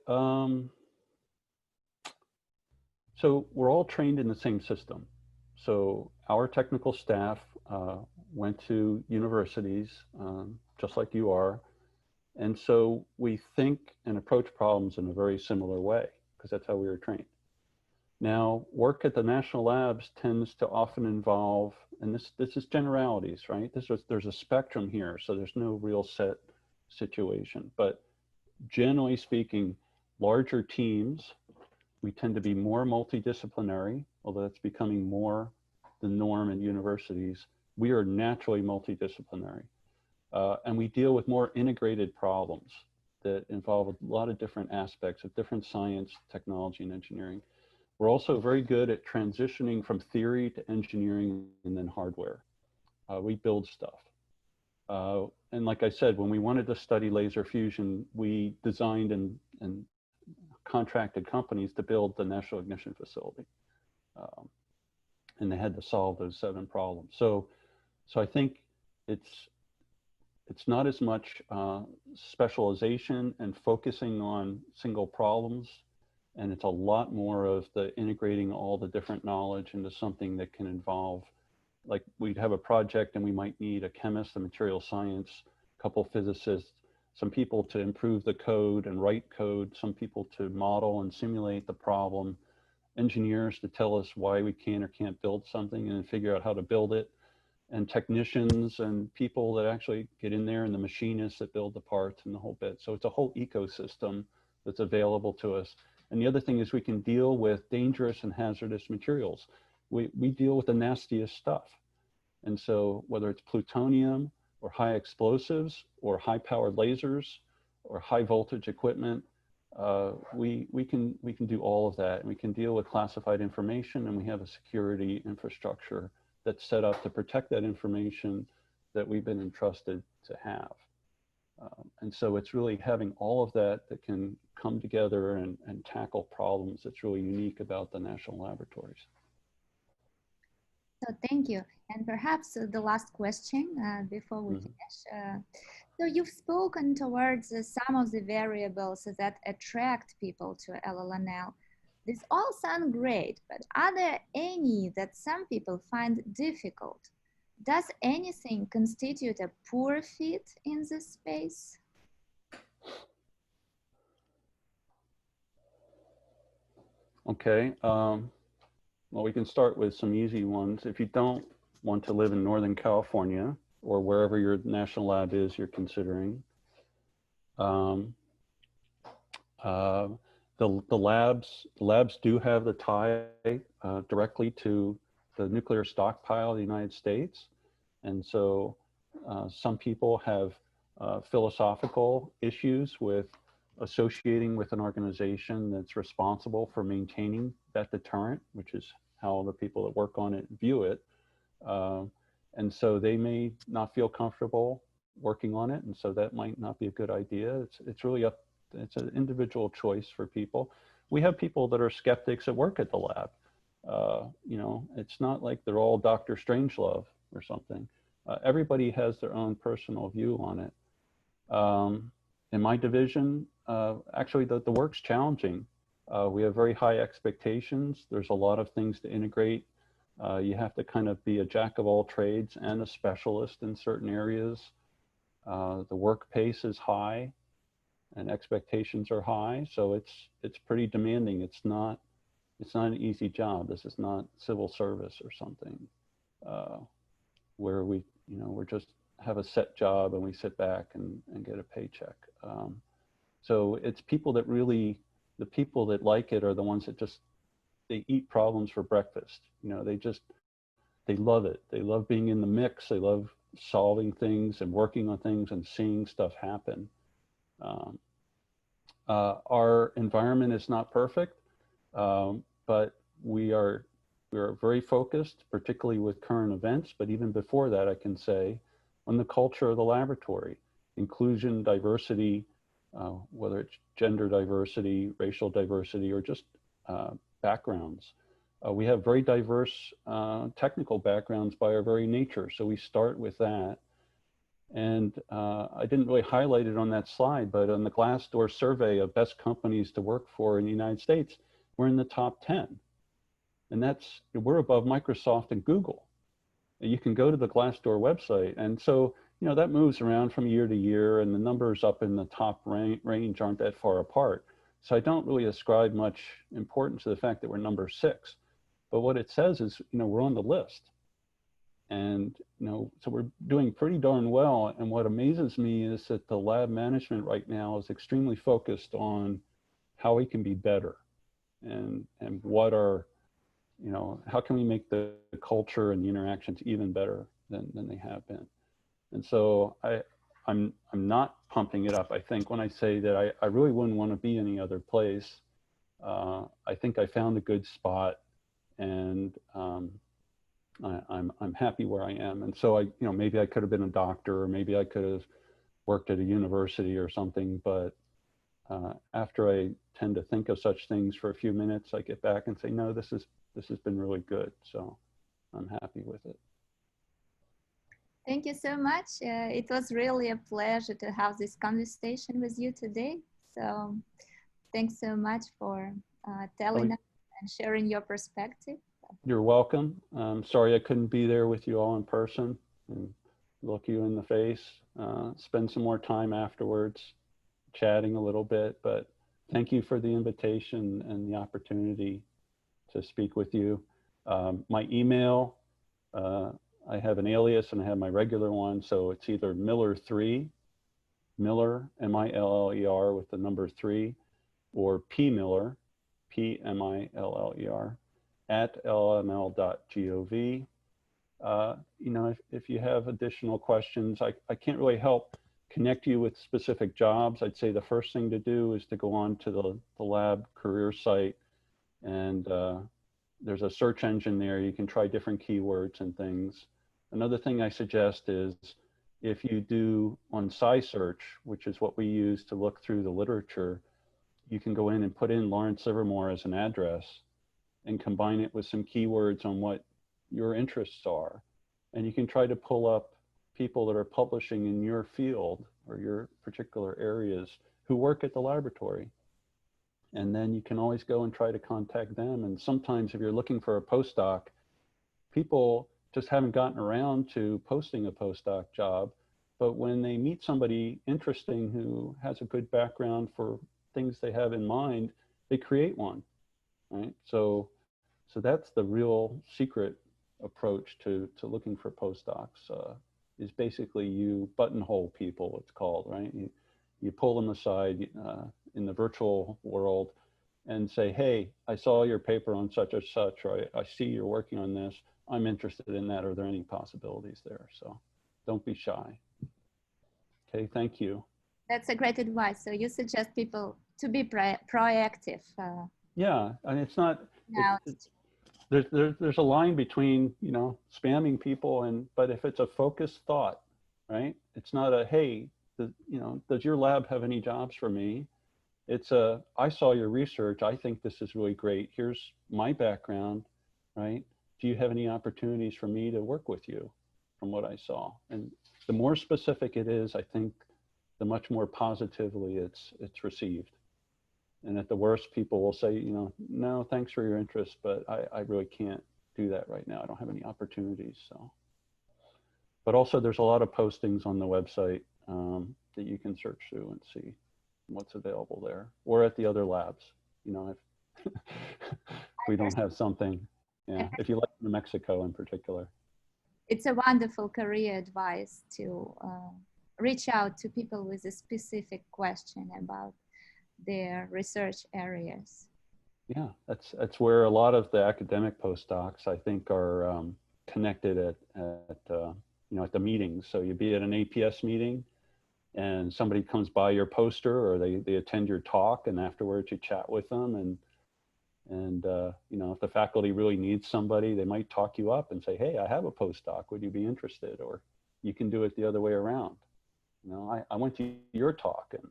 So we're all trained in the same system. So our technical staff went to universities, just like you are. And so we think and approach problems in a very similar way, because that's how we were trained. Now, work at the national labs tends to often involve, and this is generalities, right? There's a spectrum here, so there's no real set situation. But generally speaking, larger teams, we tend to be more multidisciplinary, although that's becoming more the norm in universities. We are naturally multidisciplinary. And we deal with more integrated problems that involve a lot of different aspects of different science, technology, and engineering. We're also very good at transitioning from theory to engineering and then hardware. We build stuff. And like I said, when we wanted to study laser fusion, we designed and contracted companies to build the National Ignition Facility. And they had to solve those 7 problems. So I think it's not as much specialization and focusing on single problems, and it's a lot more of the integrating all the different knowledge into something that can involve, like we'd have a project and we might need a chemist, a material science, a couple physicists, some people to improve the code and write code, some people to model and simulate the problem, engineers to tell us why we can or can't build something and figure out how to build it, and technicians and people that actually get in there, and the machinists that build the parts and the whole bit. So it's a whole ecosystem that's available to us. And the other thing is we can deal with dangerous and hazardous materials. We deal with the nastiest stuff. And so whether it's plutonium or high explosives or high powered lasers or high voltage equipment, we can do all of that. And we can deal with classified information, and we have a security infrastructure that's set up to protect that information that we've been entrusted to have. And so it's really having all of that that can come together and tackle problems that's really unique about the national laboratories. So thank you. And perhaps the last question before we Mhm. finish. So you've spoken towards some of the variables that attract people to LLNL. These all sound great, but are there any that some people find difficult? Does anything constitute a poor fit in this space? Okay. Well, we can start with some easy ones. If you don't want to live in Northern California or wherever your national lab is you're considering, um, uh, the labs do have the tie directly to the nuclear stockpile of the United States. And so some people have philosophical issues with associating with an organization that's responsible for maintaining that deterrent, which is how the people that work on it view it. Uh, and so they may not feel comfortable working on it. And so that might not be a good idea. It's really up, it's an individual choice for people. We have people that are skeptics that work at the lab. You know, it's not like they're all Dr. Strangelove or something. Everybody has their own personal view on it. In my division, actually the work's challenging. We have very high expectations. There's a lot of things to integrate. You have to kind of be a jack of all trades and a specialist in certain areas. The work pace is high and expectations are high. So it's pretty demanding. It's not an easy job. This is not civil service or something where we're just have a set job and we sit back and get a paycheck. So it's people that really, the people that like it are the ones that just, they eat problems for breakfast. You know, they love it. They love being in the mix. They love solving things and working on things and seeing stuff happen. Um, our environment is not perfect, but we are very focused, particularly with current events, but even before that, I can say, on the culture of the laboratory, inclusion, diversity, whether it's gender diversity, racial diversity, or just backgrounds. We have very diverse technical backgrounds by our very nature, so we start with that. And I didn't really highlight it on that slide, but on the Glassdoor survey of best companies to work for in the United States, we're in the top 10. And we're above Microsoft and Google. You can go to the Glassdoor website. And so, you know, that moves around from year to year, and the numbers up in the top range aren't that far apart. So I don't really ascribe much importance to the fact that we're number 6. But what it says is, you know, we're on the list. And, you know, so we're doing pretty darn well. And what amazes me is that the lab management right now is extremely focused on how we can be better and what are, you know, how can we make the culture and the interactions even better than they have been. And so I'm not pumping it up. I think when I say that I really wouldn't want to be any other place. I think I found a good spot, and I'm happy where I am. And so you know, maybe I could have been a doctor, or maybe I could have worked at a university or something. But after I tend to think of such things for a few minutes, I get back and say, no, this has been really good. So I'm happy with it. Thank you so much. It was really a pleasure to have this conversation with you today. So thanks so much for telling us and sharing your perspective. You're welcome. Sorry I couldn't be there with you all in person and look you in the face. Spend some more time afterwards chatting a little bit, but thank you for the invitation and the opportunity to speak with you. My email, I have an alias and I have my regular one, so it's either Miller3, Miller, M-I-L-L-E-R with the number 3, or P Miller, P-M-I-L-L-E-R, at llnl.gov. You know, if you have additional questions, I can't really help connect you with specific jobs. I'd say the first thing to do is to go on to the lab career site, and there's a search engine there. You can try different keywords and things. Another thing I suggest is if you do on SciSearch, which is what we use to look through the literature, you can go in and put in Lawrence Livermore as an address and combine it with some keywords on what your interests are. And you can try to pull up people that are publishing in your field or your particular areas who work at the laboratory. And then you can always go and try to contact them. And sometimes if you're looking for a postdoc, people just haven't gotten around to posting a postdoc job. But when they meet somebody interesting who has a good background for things they have in mind, they create one, right? So that's the real secret approach to looking for postdocs, is basically you buttonhole people, it's called, right? You pull them aside in the virtual world and say, hey, I saw your paper on such or such, or I see you're working on this. I'm interested in that. Are there any possibilities there? So don't be shy. Okay, thank you. That's a great advice. So you suggest people to be proactive. Yeah, and it's not, Now, there's a line between, you know, spamming people but if it's a focused thought, right? It's not a, hey, you know, does your lab have any jobs for me? It's a, I saw your research. I think this is really great. Here's my background, right? Do you have any opportunities for me to work with you from what I saw? And the more specific it is, I think the much more positively it's received. And at the worst, people will say, you know, no, thanks for your interest, but I really can't do that right now. I don't have any opportunities. So, but also there's a lot of postings on the website that you can search through and see what's available there, or at the other labs. You know, if we don't have something, yeah, if you like New Mexico in particular. It's a wonderful career advice to reach out to people with a specific question about their research areas. Yeah, that's where a lot of the academic postdocs, I think, are connected at you know, at the meetings. So you'd be at an APS meeting and somebody comes by your poster, or they attend your talk, and afterwards you chat with them, and you know, if the faculty really needs somebody, they might talk you up and say, hey, I have a postdoc, would you be interested? Or you can do it the other way around. You know, I went to your talk and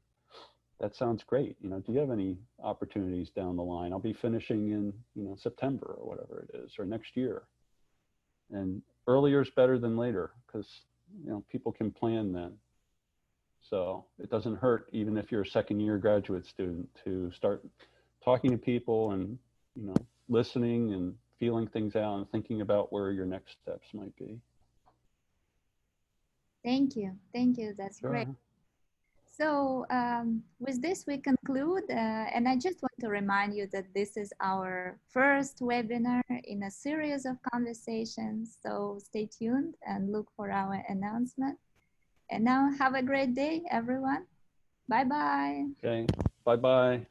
that sounds great. You know, do you have any opportunities down the line? I'll be finishing in, you know, September or whatever it is, or next year. And earlier is better than later, because, you know, people can plan then. So it doesn't hurt, even if you're a second-year graduate student, to start talking to people and, you know, listening and feeling things out and thinking about where your next steps might be. Thank you. Thank you. That's Sure. great. So with this, we conclude. And I just want to remind you that this is our first webinar in a series of conversations. So stay tuned and look for our announcement. And now have a great day, everyone. Bye-bye. Okay. Bye-bye.